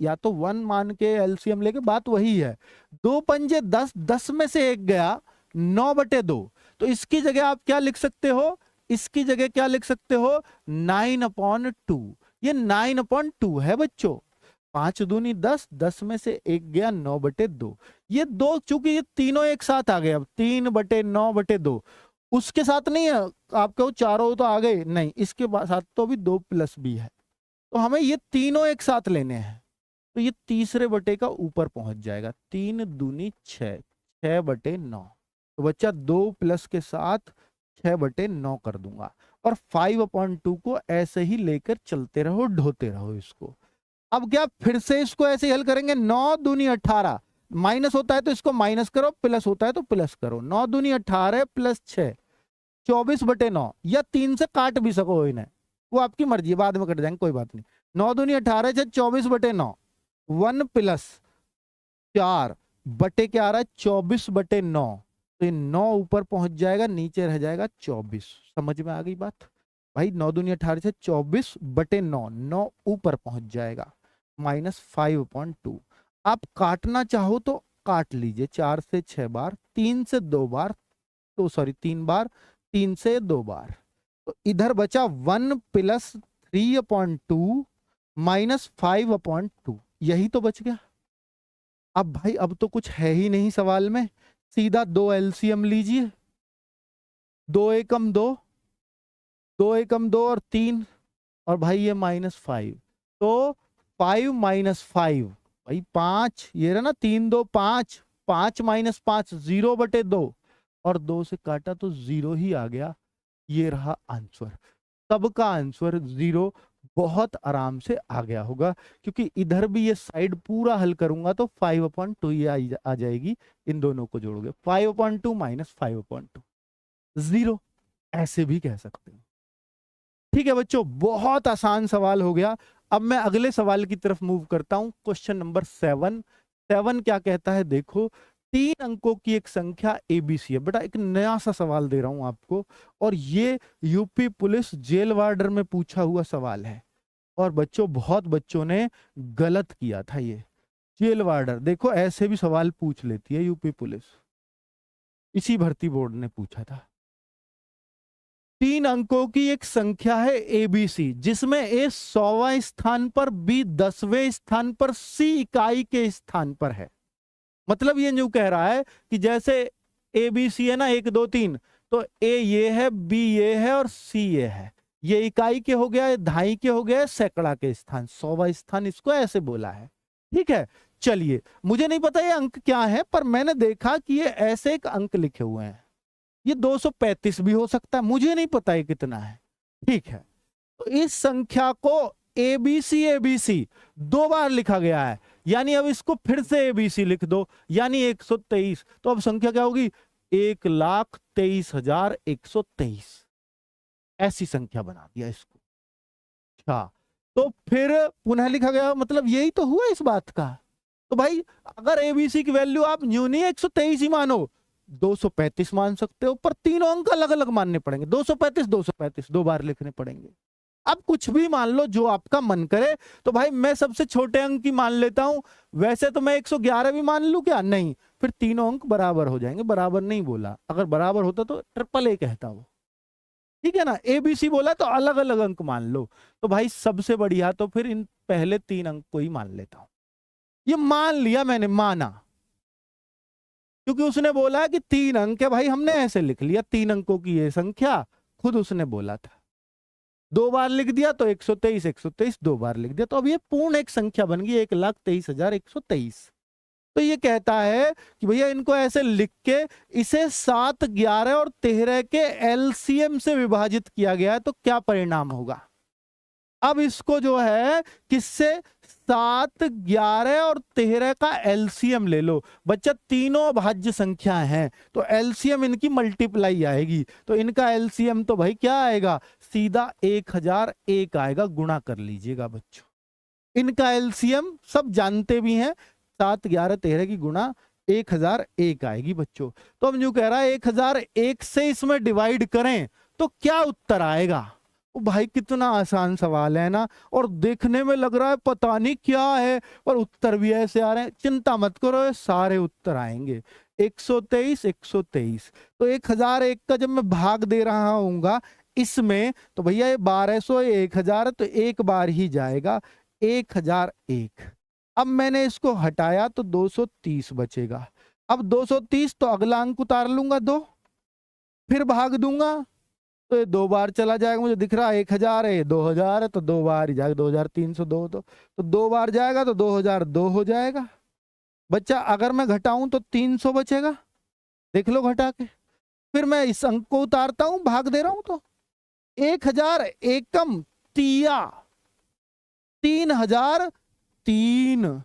या तो 1 मान के एलसीएम लेके, बात वही है। 2 पंजे 10, 10 में से 1 गया 9/2। तो इसकी जगह आप क्या लिख सकते हो, इसकी जगह क्या लिख सकते हो, 9/2। ये 9/2 है बच्चों। 5 दूनी 10, 10 में से 1 गया 9/2। ये 2 चूंकि ये तीनों एक साथ आ गए, अब 3/9/2 उसके साथ नहीं है। आप कहो चारों तो आ गए, नहीं, इसके साथ तो भी 2 प्लस भी है। तो हमें ये तीनों एक साथ लेने हैं। तो ये तीसरे बटे का ऊपर पहुंच जाएगा। 3 दूनी 6, 6/9। तो बच्चा 2 प्लस के साथ 6/9 कर दूंगा। और 5/2 को ऐसे ही लेकर चलते रहो, ढोते रहो इसको। अब क्या फिर से इसको ऐसे हल करेंगे। 9 दूनी 18, माइनस होता है तो इसको माइनस करो, प्लस होता है तो प्लस करो। 9 दूनी 18 प्लस 6, 24/9। या 3 से काट भी सको इन्हें, वो आपकी मर्जी है, बाद में कट जाएंगे कोई बात नहीं। 9 दूनी 18 से 24/9, 1 प्लस 4 बटे क्या आ रहा है, 24/9। तो ये 9 ऊपर पहुंच जाएगा, नीचे रह जाएगा 24। समझ में आ गई बात भाई? 9 दूनी 18 से 24/9, 9 ऊपर पहुंच जाएगा, -5/2। आप काटना चाहो तो काट लीजिए, 4 से 6 बार, 3 से 2 बार, तो सॉरी 3 बार, 3 से 2 बार। तो इधर बचा 1 प्लस 3/2 -5/2, यही तो बच गया। अब भाई अब तो कुछ है ही नहीं सवाल में, सीधा 2 एलसीएम लीजिए। 2 एकम 2, 2 एकम 2 और 3, और भाई ये -5। तो 5 -5 भाई 5, ये रहा ना 3 2 5, 5 -5 0/2, और 2 से काटा तो 0 ही आ गया। ये रहा आंसर, सबका आंसर 0 बहुत आराम से आ गया होगा। क्योंकि इधर भी ये साइड पूरा हल करूंगा तो 5/2 ये आ जाएगी। इन दोनों को जोड़ोगे 5/2 -5/2, 0 ऐसे भी कह सकते हो। ठीक है बच्चों, बहुत आसान सवाल हो गया। अब मैं अगले सवाल की तरफ मूव करता हूं। Question number 7। 7 क्या कहता है, देखो 3 अंकों की एक संख्या एबीसी है। बेटा एक नया सा सवाल दे रहा हूं आपको, और ये यूपी पुलिस जेल वार्डर में पूछा हुआ सवाल है। और बच्चों बहुत बच्चों ने गलत किया था। ये जेल वार्डर देखो ऐसे भी सवाल पूछ लेती है यूपी पुलिस, इसी भर्ती बोर्ड ने पूछा था। 3 अंकों की एक संख्या है एबीसी, जिसमें ए 100वें स्थान पर, बी 10वें स्थान पर, सी इकाई के स्थान पर है। मतलब ये जो कह रहा है कि जैसे एबीसी है ना 1 2 3, तो ए ये है, बी ये है और सी ये है। ये इकाई के हो गया, दहाई के हो गया, सैकड़ा के स्थान, 100वां स्थान, इसको ऐसे बोला है। ठीक है, चलिए मुझे नहीं पता ये अंक क्या है, पर मैंने देखा कि ये ऐसे एक अंक लिखे हुए हैं। ये 235 भी हो सकता है, मुझे नहीं पता ये कितना है। ठीक है, तो इस संख्या को एबीसी एबीसी 2 बार लिखा गया है, यानी अब इसको फिर से एबीसी लिख दो, यानी 123। तो अब संख्या क्या होगी, 1,23,123। ऐसी संख्या बना दिया इसको। अच्छा, तो फिर पुनः लिखा गया, मतलब यही तो हुआ इस बात का। तो भाई अगर एबीसी की वैल्यू आप न्यू नहीं 123 ही मानो, 235 मान सकते हो, पर तीनों अंक अलग अलग मानने पड़ेंगे। 235 235 2 बार लिखने पड़ेंगे। अब कुछ भी मान लो जो आपका मन करे। तो भाई मैं सबसे छोटे अंक की मान लेता हूं। वैसे तो मैं 111 भी मान लूं क्या, नहीं, फिर तीनों अंक बराबर हो जाएंगे। बराबर नहीं बोला, अगर बराबर होता तो ट्रिपल ए कहता वो। ठीक है ना, एबीसी बोला तो अलग अलग अंक मान लो। तो भाई सबसे बढ़िया तो फिर इन पहले 3 अंक को ही मान लेता हूं। ये मान लिया मैंने, माना, क्योंकि उसने बोला है कि 3 अंक है, भाई हमने ऐसे लिख लिया 3 अंकों की ये संख्या, खुद उसने बोला था। 2 बार लिख दिया तो 123 123 2 बार लिख दिया, तो अब ये पूर्ण एक संख्या बन गई 1,23,123। तो ये कहता है कि भैया इनको ऐसे लिख के इसे 7 11 और 13 के एलसीएम से विभाजित किया गया है, तो क्या परिणाम होगा। अब इसको जो है किससे, 7 11 और 13 का एलसीएम ले लो। बच्चा तीनों भाज्य संख्या हैं, तो एलसीएम इनकी मल्टीप्लाई आएगी। तो इनका एलसीएम तो भाई क्या आएगा, सीधा 1001 आएगा। गुणा कर लीजिएगा बच्चों, इनका एलसीएम सब जानते भी हैं, 7 11 13 की गुणा 1001 आएगी बच्चों। तो हम जो कह रहा है 1001 से इसमें डिवाइड करें तो क्या उत्तर आएगा। ओ भाई कितना आसान सवाल है ना, और देखने में लग रहा है पता नहीं क्या है, पर उत्तर भी ऐसे आ रहे हैं। चिंता मत करो, ये सारे उत्तर आएंगे 123 123। तो 1001 का जब मैं भाग दे रहा हूँगा इसमें, तो भैया ये 1200 1000, तो एक बार ही जाएगा 1001। अब मैंने इसको हटाया तो 230 बचेगा। अब 230 तो अगला अंक उतार लूंगा 2, फिर भाग दूंगा तो ये 2 बार चला जाएगा। मुझे दिख रहा है 1000 है, 2000 है, तो 2 बार ही जाएगा। 2302 तो 2 बार जाएगा तो 2002 हो जाएगा। बच्चा अगर मैं घटाऊं तो 300 बचेगा, देख लो घटा के। फिर मैं इस अंक को उतारता हूं, भाग दे रहा हूं, तो 1000 एकम तिया 3003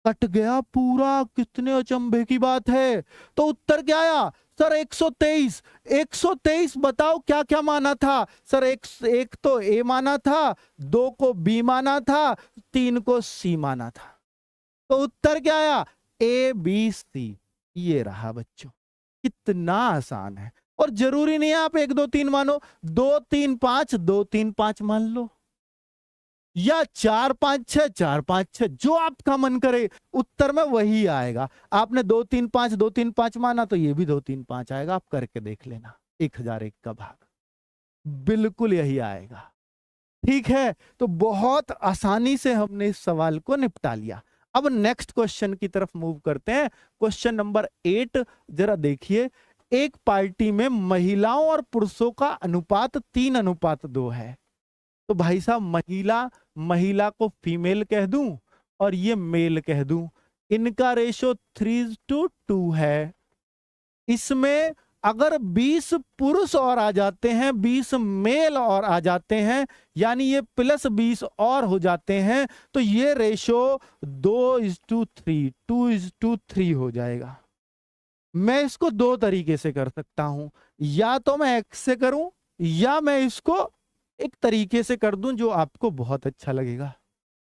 कट गया पूरा। कितने अचंभे की बात है। तो उत्तर क्या आया सर, 123। 123 बताओ क्या क्या माना था सर। एक तो ए माना था, 2 को बी माना था, 3 को सी माना था। तो उत्तर क्या आया, ए बी सी। ये रहा बच्चों, कितना आसान है। और जरूरी नहीं है आप 1 2 3 मानो, 2 3 5 2 3 5 मान लो, या 4 5 6 4 5 6, जो आपका मन करे उत्तर में वही आएगा। आपने 2 3 5 2 3 5 माना तो ये भी 2 3 5 आएगा। आप करके देख लेना, 1001 का भाग बिल्कुल यही आएगा। ठीक है, तो बहुत आसानी से हमने इस सवाल को निपटा लिया। अब नेक्स्ट क्वेश्चन की तरफ मूव करते हैं। क्वेश्चन नंबर 8 जरा देखिए। एक पार्टी में महिलाओं और पुरुषों का अनुपात 3:2 है। तो भाई साहब महिला को फीमेल कह दूं और ये मेल कह दूं, इनका रेशो 3:2 है। इसमें अगर 20 पुरुष और आ जाते हैं, 20 मेल और आ जाते हैं, यानी ये प्लस 20 और हो जाते हैं, तो ये रेशो 2:3 2:3 हो जाएगा। मैं इसको 2 तरीके से कर सकता हूं, या तो मैं एक्स से करूं, या मैं इसको एक तरीके से कर दूं जो आपको बहुत अच्छा लगेगा।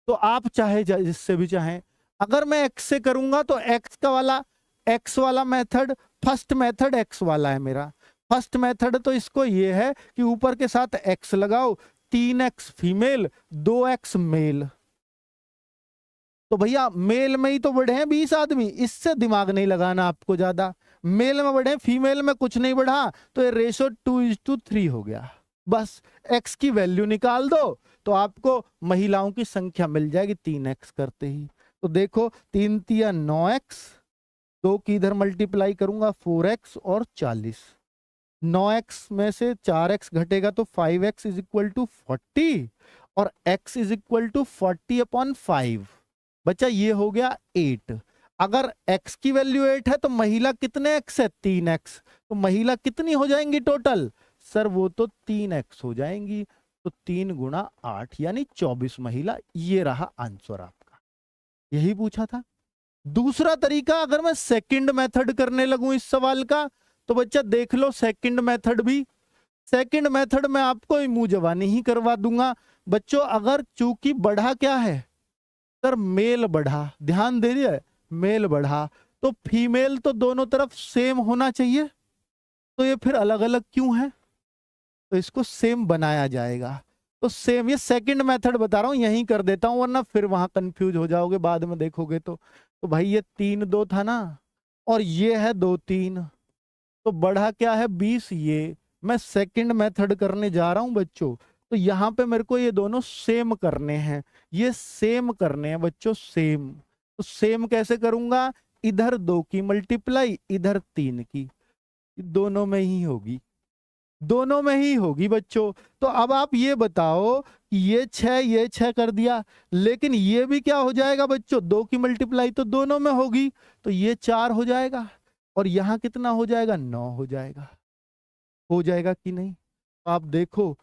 तो आप चाहे जिससे भी चाहें, अगर मैं x से करूंगा तो x वाला मेथड, फर्स्ट मेथड x वाला है मेरा फर्स्ट मेथड, तो इसको ये है कि ऊपर के साथ x लगाओ, 3x फीमेल 2x मेल। तो भैया मेल में ही तो बढ़े हैं 20 आदमी, इससे दिमाग नहीं लगाना आपको ज्यादा। मेल में बढ़े, फीमेल में कुछ नहीं बढ़ा, तो ये रेशो 2:3 हो गया। बस x की वैल्यू निकाल दो तो आपको महिलाओं की संख्या मिल जाएगी 3x करते ही। तो देखो 3 तिया 9x, 2 की इधर मल्टीप्लाई करूंगा 4x और 40, 9x में से 4x घटेगा तो 5x इज इक्वल टू 40 और x इज इक्वल टू 40/5। बच्चा ये हो गया 8। अगर x की वैल्यू 8 है तो महिला कितने x है? 3x। तो महिला कितनी हो जाएंगी टोटल? सर वो तो 3x हो जाएंगी। तो 3 गुणा 8 यानी 24 महिला। ये रहा आंसर आपका, यही पूछा था। दूसरा तरीका, अगर मैं सेकंड मेथड करने लगूं इस सवाल का, तो बच्चा देख लो सेकंड मेथड भी। सेकंड मेथड में आपको मुंह जवानी ही करवा दूंगा बच्चों। अगर चूंकि बढ़ा क्या है सर? मेल बढ़ा, ध्यान दे दिया, मेल बढ़ा, तो फीमेल तो दोनों तरफ सेम होना चाहिए, तो ये फिर अलग अलग क्यों है? तो इसको सेम बनाया जाएगा। तो सेम, ये सेकंड मेथड बता रहा हूं, यहीं कर देता हूं वरना फिर वहां कंफ्यूज हो जाओगे बाद में देखोगे तो भाई ये 3-2 था ना, और ये है 2-3, तो बढ़ा क्या है 20। ये मैं सेकंड मेथड करने जा रहा हूं बच्चों, तो यहां पे मेरे को ये दोनों सेम करने हैं, ये सेम करने हैं बच्चों, सेम। तो सेम कैसे करूंगा? इधर 2 की मल्टीप्लाई, इधर 3 की, दोनों में ही होगी, दोनों में ही होगी बच्चों। तो अब आप ये बताओ कि ये 6 कर दिया, लेकिन ये भी क्या हो जाएगा बच्चों? 2 की मल्टीप्लाई तो दोनों में होगी, तो ये 4 हो जाएगा, और यहां कितना हो जाएगा? 9 हो जाएगा कि नहीं? तो आप देखो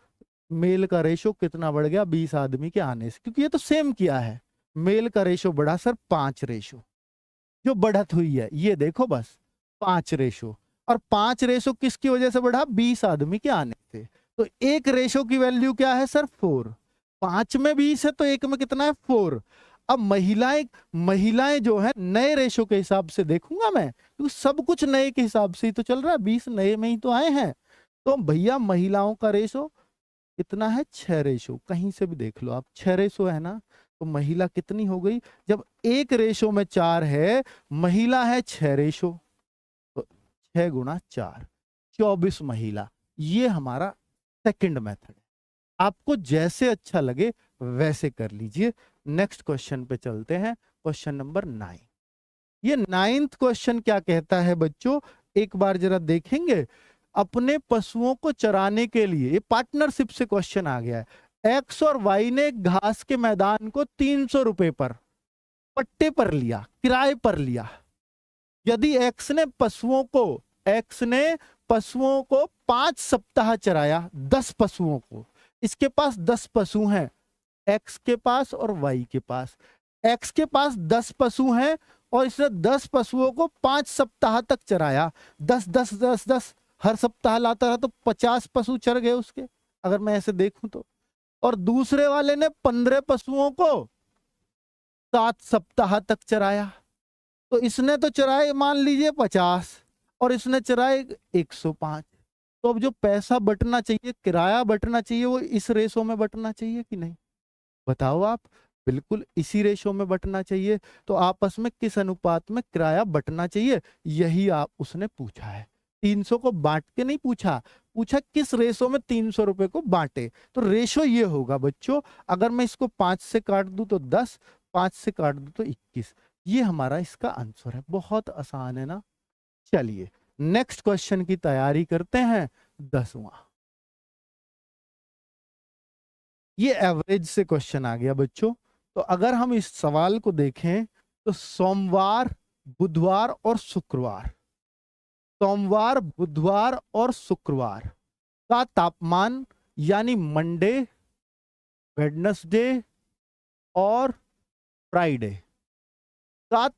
मेल का रेशो कितना बढ़ गया 20 आदमी के आने से, क्योंकि ये तो सेम किया है। मेल का रेशो बढ़ा सर 5 रेशो, जो बढ़त हुई है ये देखो बस 5 रेशो। और 5 रेशो किसकी वजह से बढ़ा? 20 आदमी के आने से। तो एक रेशो की वैल्यू क्या है सर? 4। 5 में 20 है तो एक में कितना है? 4। अब महिलाएं जो है नए रेशो के हिसाब से देखूंगा मैं, क्योंकि सब कुछ नए के हिसाब से ही तो चल रहा है, 20 नए में ही तो आए हैं। तो भैया महिलाओं का रेशो कितना है? 6 रेशो। कहीं से भी देख लो आप, 6 रेशो है ना, तो महिला कितनी हो गई? जब एक रेशो में 4 है, महिला है 6 रेशो, तो 6 गुणा 4 24 महिला। ये हमारा सेकंड मेथड है। आपको जैसे अच्छा लगे वैसे कर लीजिए। नेक्स्ट क्वेश्चन पे चलते हैं, क्वेश्चन नंबर 9। ये 9th क्वेश्चन क्या कहता है बच्चों? एक बार जरा देखेंगे। अपने पशुओं को चराने के लिए, ये पार्टनरशिप से क्वेश्चन आ गया है। एक्स और वाई ने घास के मैदान को 300 रुपए पर पट्टे पर लिया, किराए पर लिया। यदि एक्स ने पशुओं को 5 सप्ताह चराया, 10 पशुओं को, इसके पास 10 पशु हैं, एक्स के पास और वाई के पास। एक्स के पास 10 पशु हैं और इसने 10 पशुओं को 5 सप्ताह तक चराया, 10 हर सप्ताह लाता रहा, तो 50 पशु चर गए उसके, अगर मैं ऐसे देखूं तो। और दूसरे वाले ने 15 पशुओं को 7 सप्ताह तक चराया, तो इसने तो चराए मान लीजिए 50 और इसने चराए 105। तो अब जो पैसा बटना चाहिए, किराया बटना चाहिए, वो इस रेशो में बटना चाहिए कि नहीं? बताओ आप। बिल्कुल इसी रेशो में बटना चाहिए। तो आपस में किस अनुपात में किराया बटना चाहिए, यही आप उसने पूछा है। 300 को बांट के नहीं पूछा, पूछा किस रेशो में 300 रुपए को बांटे। तो रेशो ये होगा बच्चों, अगर मैं इसको 5 से काट दूं तो 10, 5 से काट दूं तो 21। ये हमारा इसका आंसर है। बहुत आसान है ना। चलिए नेक्स्ट क्वेश्चन की तैयारी करते हैं, 10वां। ये एवरेज से क्वेश्चन आ गया बच्चों। तो अगर हम इस सवाल को देखें तो सोमवार, बुधवार और शुक्रवार का तापमान, यानी मंडे, वेडनेसडे और फ्राइडे का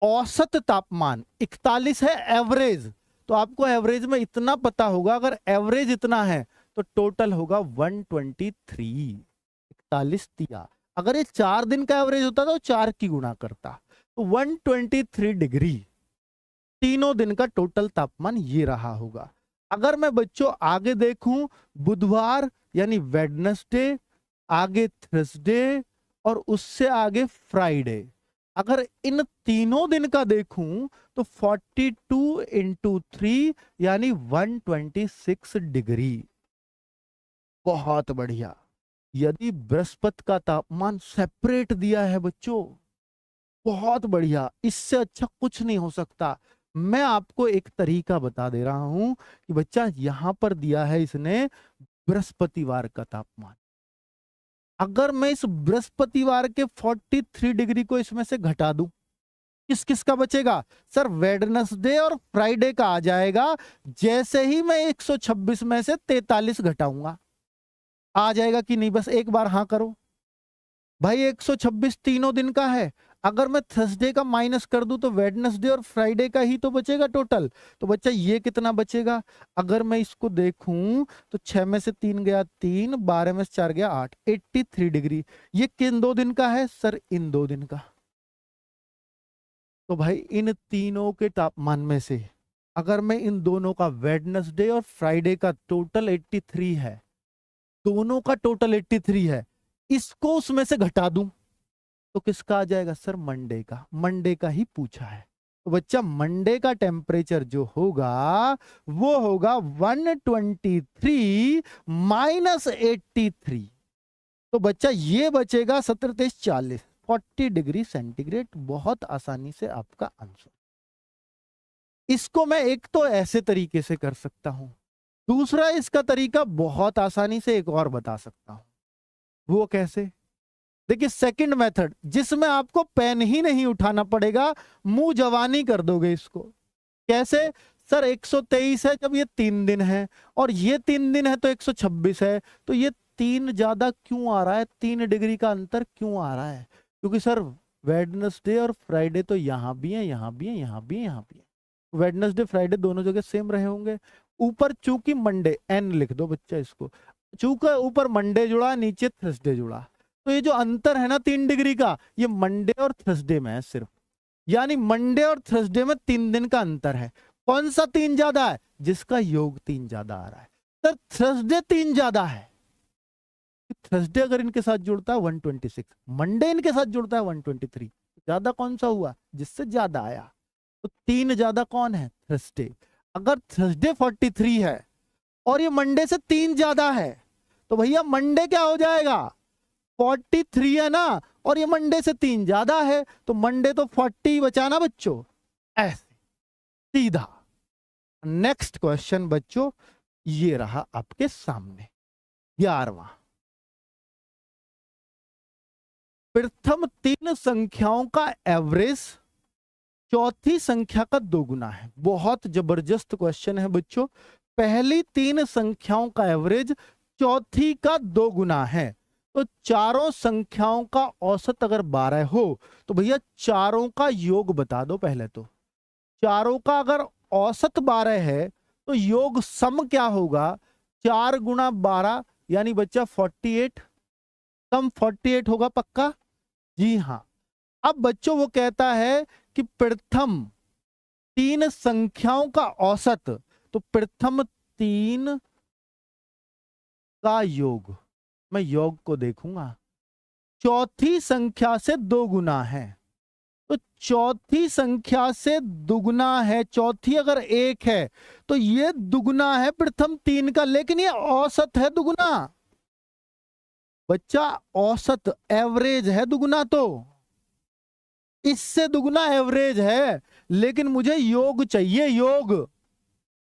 औसत तापमान 41 है, एवरेज। तो आपको एवरेज में इतना पता होगा, अगर एवरेज इतना है तो टोटल होगा 123। 41 दिया। अगर ये 4 दिन का एवरेज होता तो 4 की गुणा करता, तो 123 डिग्री तीनों दिन का टोटल तापमान ये रहा होगा। अगर मैं बच्चों आगे देखूं, बुधवार यानी वेडनेसडे, आगे थर्सडे और उससे आगे फ्राइडे, अगर इन तीनों दिन का देखूं तो 42 इंटू 3 यानी 126 डिग्री। बहुत बढ़िया। यदि बृहस्पति का तापमान सेपरेट दिया है बच्चों, बहुत बढ़िया, इससे अच्छा कुछ नहीं हो सकता। मैं आपको एक तरीका बता दे रहा हूं कि बच्चा यहां पर दिया है इसने बृहस्पतिवार का तापमान। अगर मैं इस बृहस्पतिवार के 43 डिग्री को इसमें से घटा दूं, किस किस का बचेगा? सर वेडनेसडे और फ्राइडे का आ जाएगा। जैसे ही मैं 126 में से 43 घटाऊंगा, आ जाएगा कि नहीं? बस एक बार हाँ करो भाई। 126 तीनों दिन का है। अगर मैं थर्सडे का माइनस कर दूं तो वेडनेसडे और फ्राइडे का ही तो बचेगा टोटल। तो बच्चा ये कितना बचेगा? अगर मैं इसको देखूं तो 6 में से 3 गया 3, 12 में से 4 गया 8, 83 डिग्री। ये किन 2 दिन का है? सर इन 2 दिन का। तो भाई इन तीनों के तापमान में से अगर मैं इन दोनों का, वेडनेसडे और फ्राइडे का टोटल 83 है, दोनों का टोटल 83 है, इसको उसमें से घटा दूं तो किसका आ जाएगा? सर मंडे का। मंडे का ही पूछा है। तो बच्चा मंडे का टेम्परेचर जो होगा वो होगा 123 माइनस 83। तो बच्चा ये बचेगा 17 23 40, 40 डिग्री सेंटीग्रेड। बहुत आसानी से आपका आंसर। इसको मैं एक तो ऐसे तरीके से कर सकता हूं, दूसरा इसका तरीका बहुत आसानी से एक और बता सकता हूं। वो कैसे? देखिए सेकंड मेथड, जिसमें आपको पेन ही नहीं उठाना पड़ेगा, मुंह जवानी कर दोगे इसको। कैसे? सर 123 है जब ये 3 दिन है, और ये 3 दिन है तो 126 है, तो ये 3 ज्यादा क्यों आ रहा है? 3 डिग्री का अंतर क्यों आ रहा है? क्योंकि सर वेडनेसडे और फ्राइडे तो यहां भी है, यहां भी है, यहां भी है, यहां भी है। वेडनेसडे फ्राइडे दोनों जगह सेम रहे होंगे। ऊपर चूंकि मंडे, एन लिख दो बच्चा इसको, चूंकि ऊपर मंडे जुड़ा नीचे थर्सडे जुड़ा, तो ये जो अंतर है ना 3 डिग्री का, ये मंडे और थर्सडे में है सिर्फ। यानी मंडे और थर्सडे में 3 दिन का अंतर है। कौन सा 3 ज्यादा है? जिसका योग 3 ज्यादा आ रहा है। सर थर्सडे 3 ज्यादा है। थर्सडे अगर इनके साथ जुड़ता है 126, मंडे इनके साथ जुड़ता है 123, ज्यादा कौन सा हुआ? जिससे ज्यादा आया। तो 3 ज्यादा कौन है? थर्सडे। अगर थर्सडे 43 है और ये मंडे से 3 ज्यादा है, तो भैया मंडे क्या हो जाएगा? 43 है ना, और ये मंडे से 3 ज्यादा है, तो मंडे तो 40 बचाना बच्चों। ऐसे सीधा। नेक्स्ट क्वेश्चन बच्चों ये रहा आपके सामने, 11वां। प्रथम 3 संख्याओं का एवरेज चौथी संख्या का 2 गुना है। बहुत जबरदस्त क्वेश्चन है बच्चों। पहली 3 संख्याओं का एवरेज चौथी का 2 गुना है। तो चारों संख्याओं का औसत अगर 12 हो तो भैया चारों का योग बता दो पहले तो। चारों का अगर औसत 12 है तो योग सम क्या होगा? 4 गुणा 12 यानी बच्चा 48। सम 48 होगा पक्का? जी हाँ। अब बच्चों वो कहता है कि प्रथम 3 संख्याओं का औसत, तो प्रथम 3 का योग, मैं योग को देखूंगा, चौथी संख्या से 2 गुना है। तो चौथी संख्या से दुगुना है। चौथी अगर 1 है तो ये दुगुना है प्रथम 3 का, लेकिन ये औसत है दुगुना। बच्चा औसत एवरेज है दुगुना, तो इससे दुगुना एवरेज है, लेकिन मुझे योग चाहिए, योग।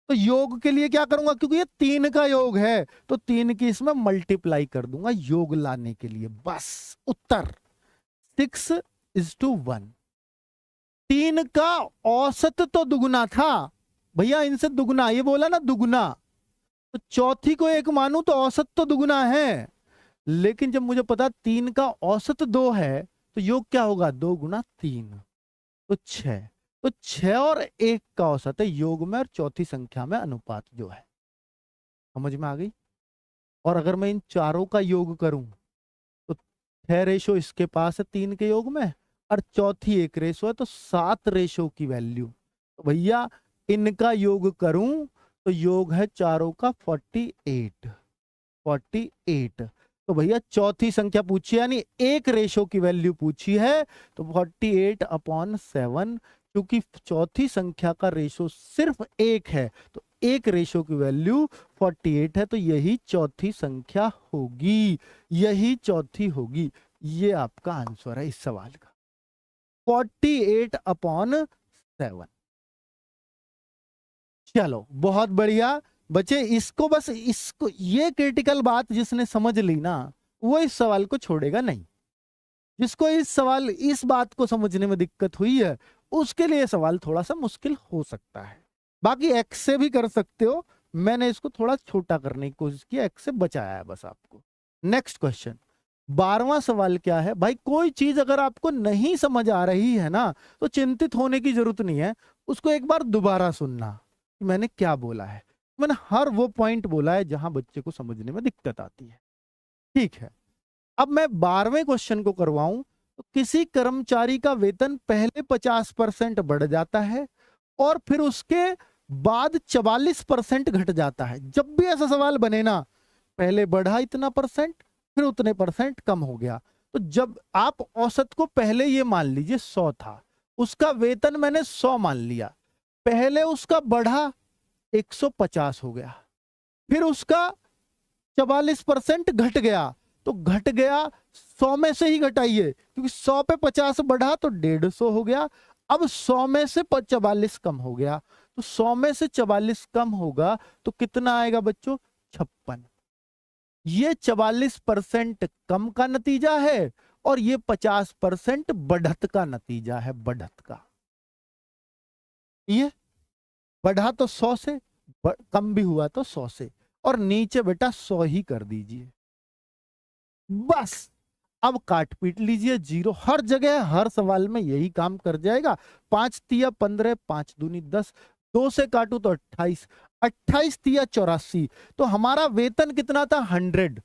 तो योग के लिए क्या करूंगा? क्योंकि ये 3 का योग है तो 3 की इसमें मल्टीप्लाई कर दूंगा योग लाने के लिए। बस उत्तर 6:1। 3 का औसत तो दुगुना था भैया, इनसे दुगुना, ये बोला ना दुगुना, तो चौथी को 1 मानूं तो औसत तो दुगुना है। लेकिन जब मुझे पता 3 का औसत 2 है तो योग क्या होगा? 2 गुना 3 तो 6। तो 6 और 1 का औसत है योग में और चौथी संख्या में अनुपात जो है। समझ में आ गई? और अगर मैं इन चारों का योग करूं तो 6 रेशो इसके पास है 3 के योग में, और चौथी एक रेशो है, तो 7 रेशो की वैल्यू। तो भैया इनका योग करूं तो योग है चारों का 48। 48। तो भैया चौथी संख्या पूछी, यानी एक रेशो की वैल्यू पूछी है, तो 48/7। क्योंकि चौथी संख्या का रेशो सिर्फ एक है, तो एक रेशो की वैल्यू 48 है, तो यही चौथी संख्या होगी, यही चौथी होगी। ये आपका आंसर है इस सवाल का, 48/7। चलो बहुत बढ़िया बच्चे, इसको बस इसको ये क्रिटिकल बात जिसने समझ ली ना, वो इस सवाल को छोड़ेगा नहीं। जिसको इस बात को समझने में दिक्कत हुई है, उसके लिए सवाल थोड़ा सा मुश्किल हो सकता है। बाकी एक्स से भी कर सकते हो, मैंने इसको थोड़ा छोटा करने की कोशिश की, एक्स से बचाया है बस आपको। नेक्स्ट क्वेश्चन, 12वां सवाल क्या है भाई। कोई चीज अगर आपको नहीं समझ आ रही है ना, तो चिंतित होने की जरूरत नहीं है, उसको एक बार दोबारा सुनना कि मैंने क्या बोला है। मैंने हर वो पॉइंट बोला है जहां बच्चे को समझने में दिक्कत आती है। ठीक है, अब मैं 12वें क्वेश्चन को करवाऊं, तो किसी कर्मचारी का वेतन पहले 50% बढ़ जाता है और फिर उसके बाद 44% घट जाता है। जब भी ऐसा सवाल बने ना, पहले बढ़ा इतना परसेंट, फिर उतने परसेंट कम हो गया। तो जब आप औसत को पहले ये मान लीजिए 100 था, उसका वेतन मैंने 100 मान लिया, पहले उसका बढ़ा 150 हो गया, फिर उसका 44% घट गया, तो घट गया 100 में से ही घटाइए, क्योंकि 100 पे 50 बढ़ा तो 150 हो गया। अब 100 में से 44 कम हो गया, तो 100 में से 44 कम होगा तो कितना आएगा बच्चों, 56। ये 44% कम का नतीजा है और ये 50% बढ़त का नतीजा है, बढ़त का। ये बढ़ा तो 100 से, कम भी हुआ तो 100 से, और नीचे बेटा 100 ही कर दीजिए बस। अब काट पीट लीजिए, जीरो हर जगह हर सवाल में यही काम कर जाएगा। 5 तिया 15, 5 दूनी 10, 2 से काटू तो 28, 28 तिया 84। तो हमारा वेतन कितना था, 100।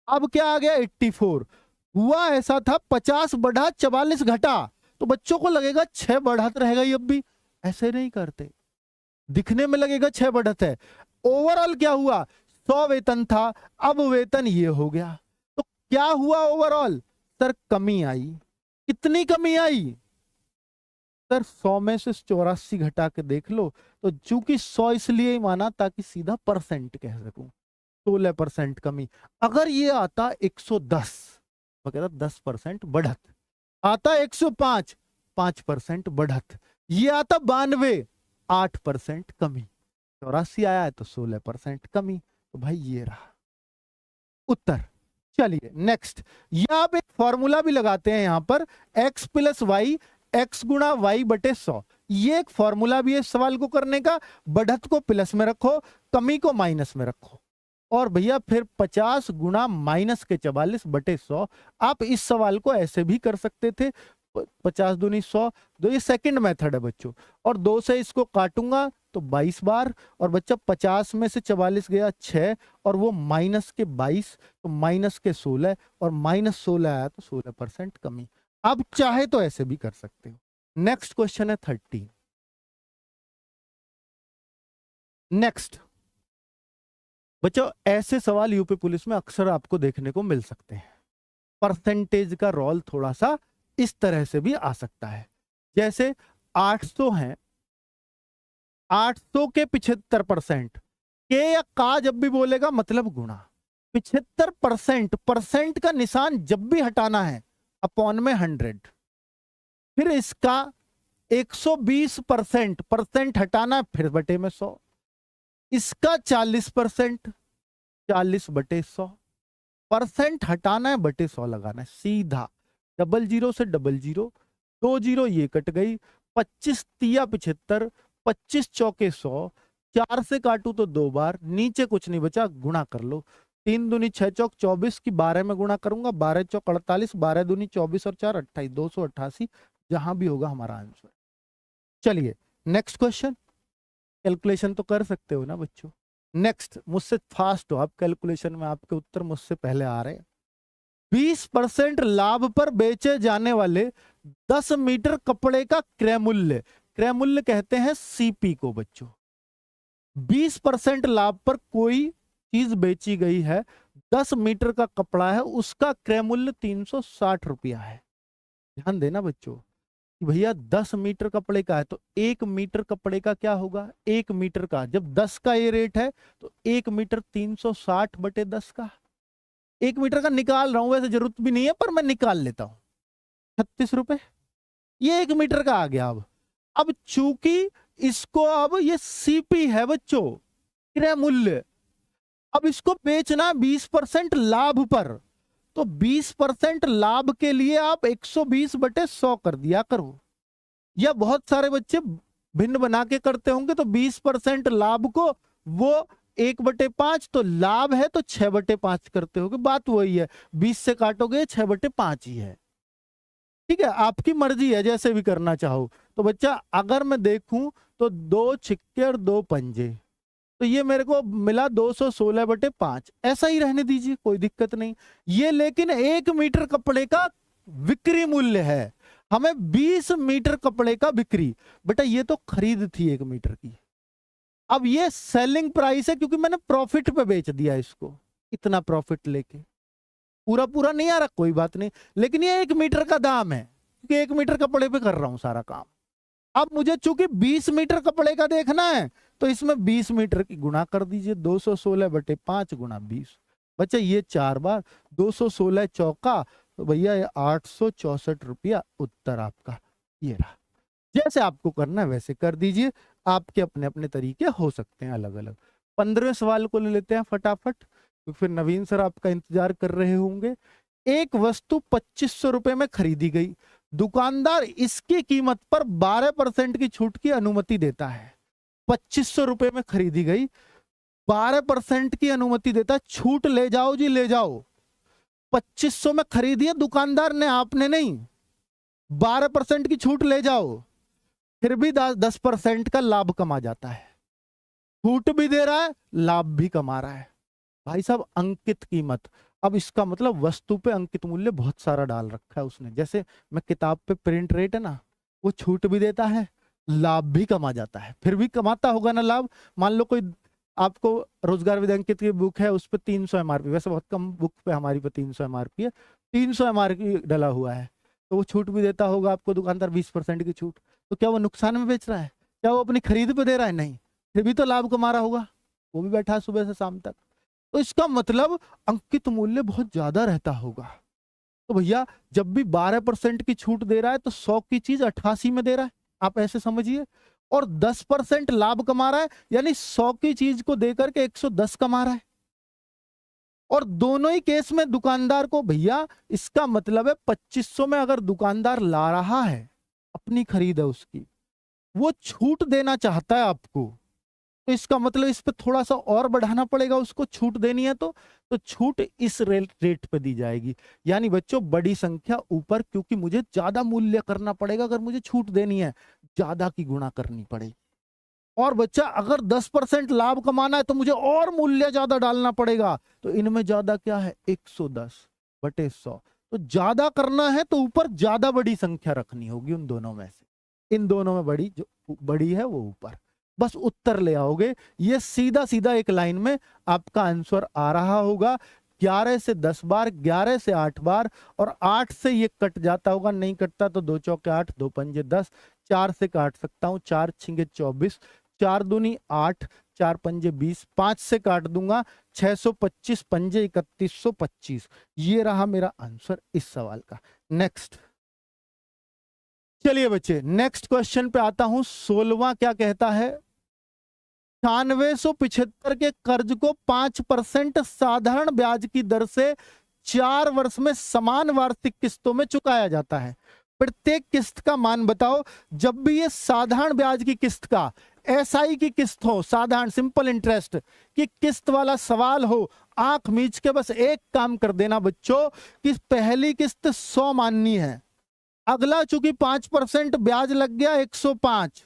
अब क्या आ गया, 84। हुआ ऐसा था 50 बढ़ा 44 घटा, तो बच्चों को लगेगा 6 बढ़त रहेगा ये, अब भी ऐसे नहीं करते, दिखने में लगेगा 6 बढ़त है। ओवरऑल क्या हुआ, 100 वेतन था, अब वेतन ये हो गया, तो क्या हुआ ओवरऑल, सर कमी आई। कितनी कमी आई सर, 100 में से 84 घटा के देख लो। तो चूंकि 100 इसलिए ही माना ताकि सीधा परसेंट कह सकूं, 16% कमी। अगर ये आता 110, वो कहता 10% बढ़त, आता 105, 5% बढ़त, ये आता 92, 8% कमी, 84 आया है तो 16% कमी। तो भाई ये रहा उत्तर। चलिए नेक्स्ट, यह आप एक फॉर्मूला भी लगाते हैं यहां पर, x प्लस वाई, x गुणा वाई बटे 100। ये एक फॉर्मूला भी है इस सवाल को करने का। बढ़त को प्लस में रखो, कमी को माइनस में रखो, और भैया फिर 50 गुणा माइनस के 44 बटे 100। आप इस सवाल को ऐसे भी कर सकते थे, 50 दूनी 100, दो, ये सेकंड मेथड है बच्चों। और 2 से इसको काटूंगा तो 22 बार, और बच्चा 50 में से 44 गया 6, और वो माइनस के 22, तो माइनस के 16, और -16 आया तो 16% कमी। अब चाहे तो ऐसे भी कर सकते हो। नेक्स्ट क्वेश्चन है 13। नेक्स्ट बच्चों, ऐसे सवाल यूपी पुलिस में अक्सर आपको देखने को मिल सकते हैं। परसेंटेज का रोल थोड़ा सा इस तरह से भी आ सकता है, जैसे 800 है, 800 के 75%, के या का जब भी बोलेगा मतलब गुणा, 75%, परसेंट का निशान जब भी हटाना है अपॉन में 100, फिर इसका 120%, परसेंट हटाना फिर बटे में 100, इसका 40%, 40 बटे 100, परसेंट हटाना है बटे 100 लगाना है सीधा। डबल जीरो से डबल जीरो, 2 जीरो ये कट गई, 25 तिया 75, 25 चौके 100, 4 से काटू तो 2 बार, नीचे कुछ नहीं बचा, गुणा कर लो। 3 दूनी 6 चौक 24 की 12 में गुणा करूंगा, 12 चौक 48, 12 दूनी 24 और 4 28, 288, जहां भी होगा हमारा आंसर। चलिए नेक्स्ट क्वेश्चन, कैलकुलेशन तो कर सकते हो ना बच्चों। नेक्स्ट, मुझसे फास्ट हो आप कैलकुलेशन में, आपके उत्तर मुझसे पहले आ रहे हैं। 20% लाभ पर बेचे जाने वाले 10 मीटर कपड़े का क्रय मूल्य, क्रय मूल्य कहते हैं सीपी को बच्चों। 20% लाभ पर कोई चीज बेची गई है, 10 मीटर का कपड़ा है, उसका क्रय मूल्य 360 रुपया है। ध्यान देना बच्चों कि भैया 10 मीटर कपड़े का है तो 1 मीटर कपड़े का क्या होगा, 1 मीटर का, जब 10 का ये रेट है तो 1 मीटर 360 बटे 10 का। 1 मीटर का निकाल रहा हूं, वैसे जरूरत भी नहीं है पर मैं निकाल लेता हूं, 36 रुपए, ये 1 मीटर का आ गया। अब चूंकि इसको, अब ये सीपी है बच्चों, क्रय मूल्य, अब इसको बेचना 20% लाभ पर, तो 20% लाभ के लिए आप 120 बटे 100 कर दिया करो, या बहुत सारे बच्चे भिन्न बना के करते होंगे, तो 20% लाभ को वो 1/5, तो लाभ है तो 6/5 करते होगे, बात वही है, 20 से काटोगे 6/5 ही है। ठीक है, आपकी मर्जी है जैसे भी करना चाहो। तो बच्चा अगर मैं देखूं तो 2 छिक्के और 2 पंजे, तो ये मेरे को मिला 216/5, ऐसा ही रहने दीजिए, कोई दिक्कत नहीं। ये लेकिन 1 मीटर कपड़े का विक्री मूल्य है, हमें 20 मीटर कपड़े का बिक्री, बेटा ये तो खरीद थी 1 मीटर की, अब ये सेलिंग प्राइस है क्योंकि मैंने प्रॉफिट पे बेच दिया इसको, इतना प्रॉफिट लेके, पूरा पूरा नहीं आ रहा कोई बात नहीं, लेकिन ये 1 मीटर का दाम है क्योंकि 1 मीटर कपड़े पे कर रहा हूं सारा काम। अब मुझे चूंकि 20 मीटर कपड़े का देखना है तो इसमें 20 मीटर की गुणा कर दीजिए, 216/5 गुणा 20, बच्चा ये 4 बार 216 चौका, तो भैया ये 864 रुपया उत्तर आपका ये रहा। जैसे आपको करना है वैसे कर दीजिए, आपके अपने अपने तरीके हो सकते हैं अलग अलग। 15वें सवाल को ले लेते हैं फटाफट, तो फिर नवीन सर आपका इंतजार कर रहे होंगे। एक वस्तु 2500 रुपए में खरीदी गई, दुकानदार इसकी कीमत पर 12% की छूट की अनुमति देता है। 2500 रुपए में खरीदी गई, 12% की अनुमति देता है, छूट ले जाओ जी ले जाओ। 2500 में खरीदी है दुकानदार ने, आपने नहीं, 12% की छूट ले जाओ, फिर भी 10% का लाभ कमा जाता है, छूट भी दे रहा है लाभ भी कमा रहा है। भाई साहब अंकित कीमत, अब इसका मतलब वस्तु पे अंकित मूल्य बहुत सारा डाल रखा है उसने, जैसे मैं किताब पे प्रिंट रेट है ना, वो छूट भी देता है लाभ भी कमा जाता है, फिर भी कमाता होगा ना लाभ। मान लो कोई आपको रोजगार विद्यांकित की बुक है, उस पर 300 MRP, वैसे बहुत कम बुक पे हमारी पे 300 MRP है, 300 MRP डला हुआ है, तो वो छूट भी देता होगा आपको दुकानदार 20% की छूट, तो क्या वो नुकसान में बेच रहा है, क्या वो अपनी खरीद पे दे रहा है, नहीं, फिर भी तो लाभ कमा रहा होगा, वो भी बैठा सुबह से शाम तक, तो इसका मतलब अंकित मूल्य बहुत ज्यादा रहता होगा। तो भैया जब भी 12% की छूट दे रहा है तो 100 की चीज 88 में दे रहा है, आप ऐसे समझिए, और 10% लाभ कमा रहा है, यानी 100 की चीज को देकर के 110 कमा रहा है। और दोनों ही केस में दुकानदार को, भैया इसका मतलब है 2500 में अगर दुकानदार ला रहा है, अपनी खरीद है उसकी, वो छूट देना चाहता है आपको, तो इसका मतलब इस पे थोड़ा सा और बढ़ाना पड़ेगा, उसको छूट देनी है तो छूट इस रेट पे दी जाएगी। यानी बच्चों बड़ी संख्या ऊपर, क्योंकि मुझे ज्यादा मूल्य करना पड़ेगा, अगर मुझे छूट देनी है ज्यादा की गुणा करनी पड़ेगी। और बच्चा अगर 10% लाभ कमाना है तो मुझे और मूल्य ज्यादा डालना पड़ेगा, तो इनमें ज्यादा क्या है 110/100, तो ज्यादा करना है तो ऊपर ज्यादा बड़ी संख्या रखनी होगी उन दोनों में से, इन दोनों में बड़ी जो बड़ी है वो ऊपर, बस उत्तर ले आओगे। ये सीधा सीधा एक लाइन में आपका आंसर आ रहा होगा। 11 से 10 बार, 11 से 8 बार, और 8 से ये कट जाता होगा, नहीं कटता तो 2 चौके 8, 2 पंजे 10, 4 से काट सकता हूं, 4 छिंगे 24, 4 दूनी 8, 4 पंजे 20, 5 से काट दूंगा 625, पंजे 3125। ये रहा मेरा आंसर इस सवाल का। नेक्स्ट, चलिए बच्चे नेक्स्ट क्वेश्चन पे आता हूं। 16वां क्या कहता है, 9675 के कर्ज को 5% साधारण ब्याज की दर से 4 वर्ष में समान वार्षिक किस्तों में चुकाया जाता है। प्रत्येक किस्त का मान बताओ। जब भी ये साधारण ब्याज की किस्त का, एसआई की किस्त हो, साधारण सिंपल इंटरेस्ट की किस्त वाला सवाल हो, आंख मीच के बस एक काम कर देना बच्चों कि पहली किस्त 100 माननी है, अगला चूंकि 5% ब्याज लग गया 105,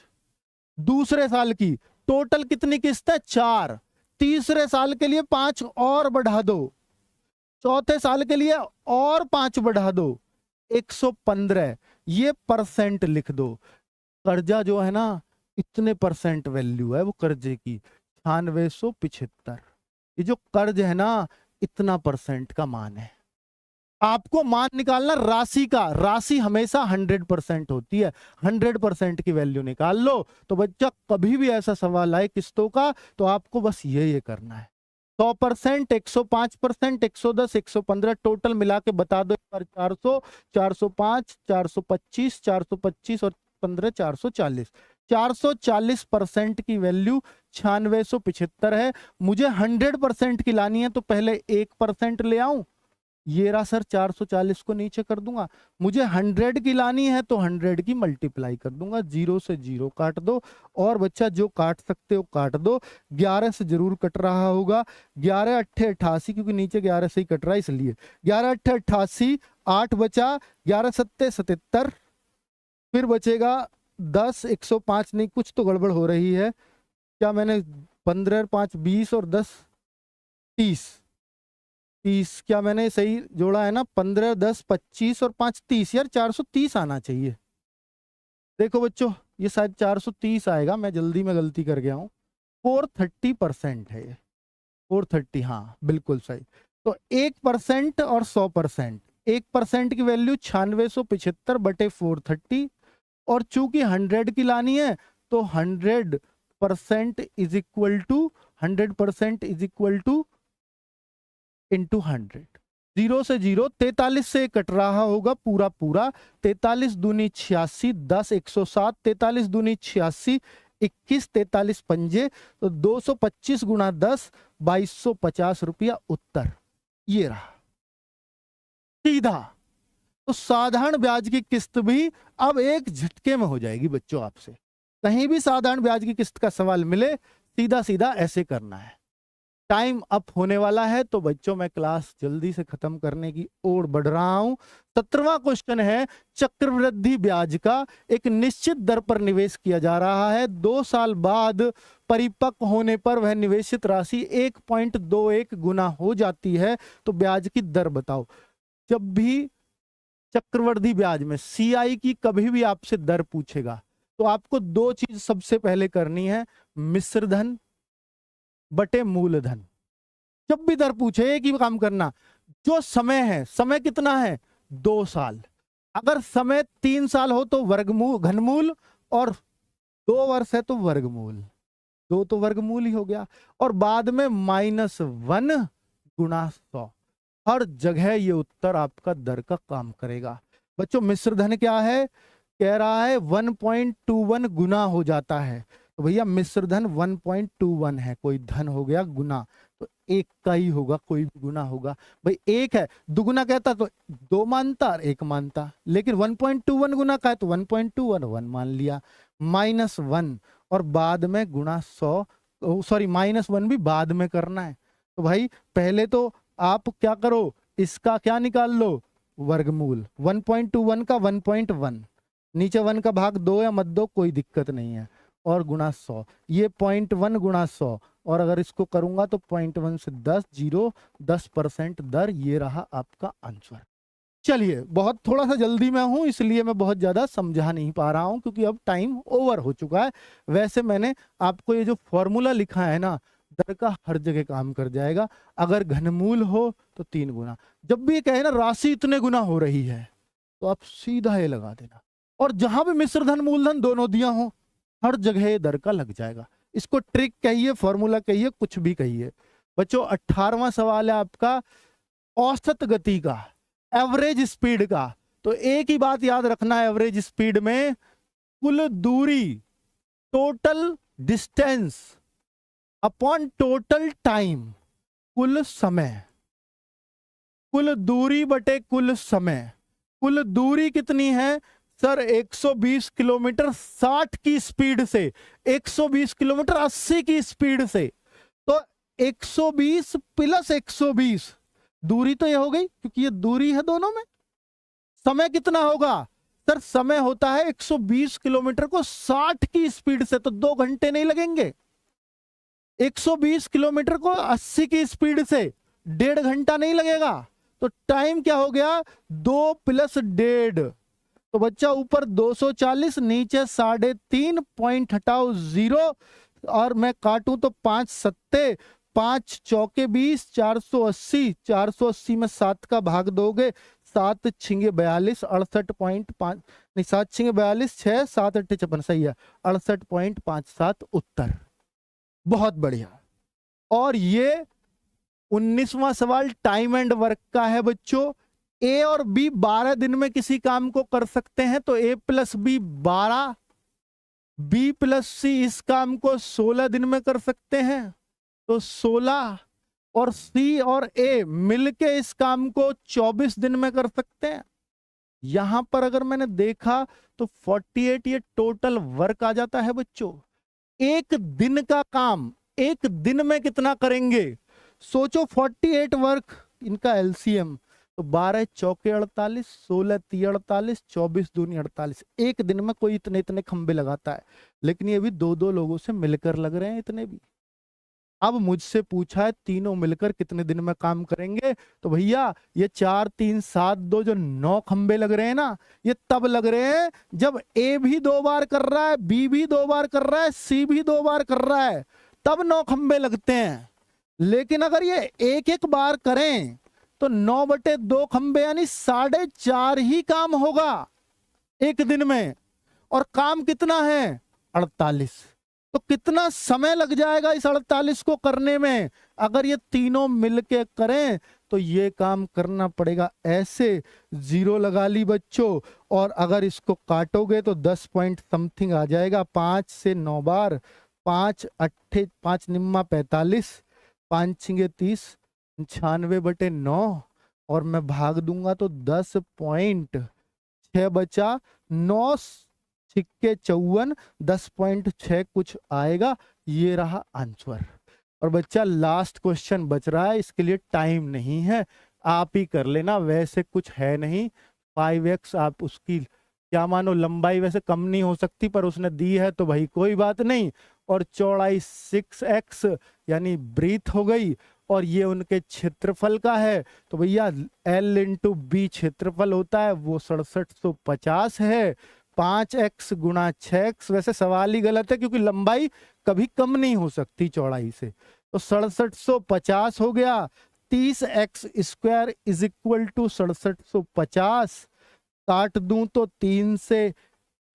दूसरे साल की टोटल कितनी किस्त है 4, तीसरे साल के लिए 5 और बढ़ा दो, चौथे साल के लिए और 5 बढ़ा दो, 115। ये परसेंट लिख दो। कर्जा जो है ना, इतने परसेंट वैल्यू है वो कर्जे की, 9675। ये जो कर्ज है ना, इतना परसेंट का मान है। आपको मान निकालना राशि का, राशि हमेशा 100% होती है, 100% की वैल्यू निकाल लो। तो बच्चा कभी भी ऐसा सवाल आए किस्तों का, तो आपको बस ये करना है। 100%, 105%, 110, 115 टोटल मिला के बता दो। 400, 405, 425, 425 और 15, 440। 440% की वैल्यू 9675 है। मुझे 100% की लानी है, तो पहले 1% ले आऊं, ये रहा सर 440 को नीचे कर दूंगा। मुझे 100 की लानी है तो 100 की मल्टीप्लाई कर दूंगा, 0 से 0 काट दो। और बच्चा जो काट सकते हो काट दो, 11 से जरूर कट रहा होगा। 11 अट्ठे 88, क्योंकि नीचे 11 से ही कट रहा है इसलिए। 11 अट्ठे 88, 8 बचा, 11 सत्ते 77, फिर बचेगा 10, 105 नहीं, कुछ तो गड़बड़ हो रही है। क्या मैंने 15, 5, 20 और 10, 30, क्या मैंने सही जोड़ा है ना? 15, 10, 25 और 5, 30। यार 430 आना चाहिए। देखो बच्चों, ये शायद 430 आएगा, मैं जल्दी में गलती कर गया हूँ। 430% है ये, 430, हाँ बिल्कुल सही। तो 1% और 100%, 1% की वैल्यू 9675 बटे 430, और चूंकि 100 की लानी है तो 100% is equal to 100% is equal to into 100। 0 से 0, 43 से कट रहा होगा पूरा पूरा। 43 दूनी 86, 10, 107, 43 दूनी 86, 21, 43 पंजे, तो 225 गुणा 10, 2250 रुपया उत्तर ये रहा सीधा। तो साधारण ब्याज की किस्त भी अब एक झटके में हो जाएगी बच्चों। आपसे कहीं भी साधारण ब्याज की किस्त का सवाल मिले, सीधा सीधा ऐसे करना है। टाइम अप होने वाला है, तो बच्चों मैं क्लास जल्दी से खत्म करने की ओर बढ़ रहा हूं। 17वां क्वेश्चन है, चक्रवृद्धि ब्याज का एक निश्चित दर पर निवेश किया जा रहा है। 2 साल बाद परिपक्व होने पर वह निवेशित राशि 1.21 गुना हो जाती है, तो ब्याज की दर बताओ। जब भी चक्रवृद्धि ब्याज में सीआई की कभी भी आपसे दर पूछेगा, तो आपको 2 चीज सबसे पहले करनी है, मिश्रधन बटे मूलधन। जब भी दर पूछे एक ही काम करना, जो समय है, समय कितना है 2 साल, अगर समय 3 साल हो तो वर्गमूल घनमूल, और 2 वर्ष है तो वर्गमूल, 2 तो वर्गमूल ही हो गया, और बाद में -1 गुणा 100। हर जगह ये उत्तर आपका दर का काम करेगा। बच्चों मिश्रधन क्या है, कह रहा है 1.21 गुना हो जाता है, तो भैया मिश्रधन 1.21 है, कोई धन हो गया गुना, तो 1 का ही होगा, कोई भी गुना होगा। भाई 1 है, दुगुना कहता तो 2 मानता और 1 मानता, लेकिन 1.21 गुना का है तो 1.21 1 मान लिया, -1 और बाद में गुणा 100, सॉरी -1 भी बाद में करना है। तो भाई पहले तो आप क्या करो, इसका क्या निकाल लो, वर्गमूल। 1.21 का 1.1, नीचे 1 का भाग 2 या मत दो, कोई दिक्कत नहीं है, और गुणा 100, ये 0.1 गुणा 100, और अगर इसको करूंगा तो 0.1 से 10, 0, 10% दर, ये रहा आपका आंसर। चलिए, बहुत थोड़ा सा जल्दी में हूं, इसलिए मैं बहुत ज्यादा समझा नहीं पा रहा हूं, क्योंकि अब टाइम ओवर हो चुका है। वैसे मैंने आपको ये जो फॉर्मूला लिखा है ना, दर का हर जगह काम कर जाएगा। अगर घनमूल हो तो 3 गुना, जब भी ये कहे ना राशि इतने गुना हो रही है, तो आप सीधा ये लगा देना, और जहां भी मिश्रधन मूलधन दोनों दिया हो, हर जगह ये दर का लग जाएगा। इसको ट्रिक कहिए, फॉर्मूला कहिए, कुछ भी कहिए। बच्चों 18वां सवाल है आपका औसत गति का, एवरेज स्पीड का। तो एक ही बात याद रखना है, एवरेज स्पीड में कुल दूरी, total distance upon total time, कुल समय, कुल दूरी बटे कुल समय। कुल दूरी कितनी है सर, 120 किलोमीटर 60 की स्पीड से, 120 किलोमीटर 80 की स्पीड से, तो 120 प्लस 120, दूरी तो ये हो गई, क्योंकि ये दूरी है दोनों में। समय कितना होगा सर, समय होता है 120 किलोमीटर को 60 की स्पीड से, तो 2 घंटे नहीं लगेंगे। 120 किलोमीटर को 80 की स्पीड से 1.5 घंटा नहीं लगेगा। तो टाइम क्या हो गया, 2 + 1.5। तो बच्चा ऊपर 240, नीचे 3.5, पॉइंट हटाओ 0, और मैं काटूं तो 5 सत्ते 5 चौके 20, 480। 480 में 7 का भाग दोगे, 7 छिंगे 42, 68.5 नहीं 7 छिंगे 42, 6 7 8 56, सही है, 68.57 उत्तर। बहुत बढ़िया। और ये 19वां सवाल टाइम एंड वर्क का है बच्चों। ए और बी 12 दिन में किसी काम को कर सकते हैं, तो A + B 12, B + C इस काम को 16 दिन में कर सकते हैं, तो 16, और C और A मिलके इस काम को 24 दिन में कर सकते हैं। यहां पर अगर मैंने देखा तो 48 ये टोटल वर्क आ जाता है बच्चों। एक दिन का काम एक दिन में कितना करेंगे, सोचो। 48 वर्क, इनका एलसीएम, तो 12 चौके 48, 16 × 48, 24 दूनी 48। एक दिन में कोई इतने इतने खंबे लगाता है, लेकिन ये भी 2-2 लोगों से मिलकर लग रहे हैं इतने भी। अब मुझसे पूछा है तीनों मिलकर कितने दिन में काम करेंगे, तो भैया ये 4 3 7 2 जो 9 खंबे लग रहे हैं ना, ये तब लग रहे हैं जब ए भी 2 बार कर रहा है, बी भी 2 बार कर रहा है, सी भी 2 बार कर रहा है, तब 9 खंबे लगते हैं। लेकिन अगर ये एक एक बार करें तो 9/2 खंबे यानी 4.5 ही काम होगा एक दिन में। और काम कितना है, 48। तो कितना समय लग जाएगा इस 48 को करने में। अगर ये तीनों मिलके करें तो ये काम करना पड़ेगा ऐसे, 0 लगा ली बच्चों। और अगर इसको काटोगे तो 10 पॉइंट समथिंग आ जाएगा। 5 से 9 बार, 5 8 5 निम्मा 45, 5 छिंगे 30, 96/9, और मैं भाग दूंगा तो 10.6 बचा, 9 छिक्के 54, 10.6 कुछ आएगा। ये रहा आंसर। और बच्चा लास्ट क्वेश्चन बच रहा है, इसके लिए टाइम नहीं है, आप ही कर लेना, वैसे कुछ है नहीं। 5x आप उसकी क्या मानो, लंबाई वैसे कम नहीं हो सकती पर उसने दी है तो भाई कोई बात नहीं। और चौड़ाई 6x यानी ब्रीथ हो गई, और ये उनके क्षेत्रफल का है, तो भैया L × B क्षेत्रफल होता है, वो 6750 है। 5x × 6x, वैसे सवाल ही गलत है क्योंकि लंबाई कभी कम नहीं हो सकती चौड़ाई से, तो 6750 हो गया। 30x² = 6750। काट दूं तो 3 से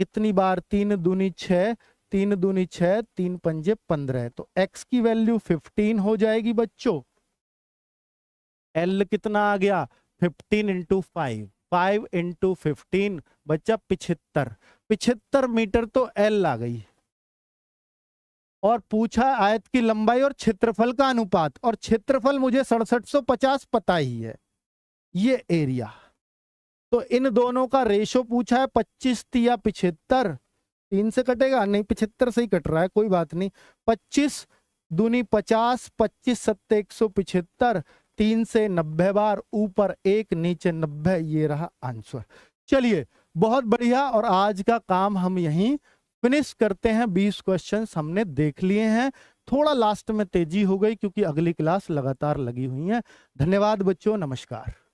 कितनी बार, 3 दूनी 6, 3 दूनी 6, 3 पंजे 15, तो x की वैल्यू 15 हो जाएगी बच्चों। L कितना आ गया, 15 × 5, 5 × 15 बच्चा 75 मीटर तो L आ गई। और पूछा आयत की लंबाई और क्षेत्रफल का अनुपात, और क्षेत्रफल मुझे 6750 पता ही है, ये एरिया। तो इन दोनों का रेशो पूछा है, 25 × 75, 3 से कटेगा नहीं, 75 से ही कट रहा है, कोई बात नहीं। 25 दूनी 50, 25 7 175, 3 से 90 बार, ऊपर 1 नीचे 90, ये रहा आंसर। चलिए बहुत बढ़िया, और आज का काम हम यहीं फिनिश करते हैं। 20 क्वेश्चंस हमने देख लिए हैं। थोड़ा लास्ट में तेजी हो गई क्योंकि अगली क्लास लगातार लगी हुई है। धन्यवाद बच्चों, नमस्कार।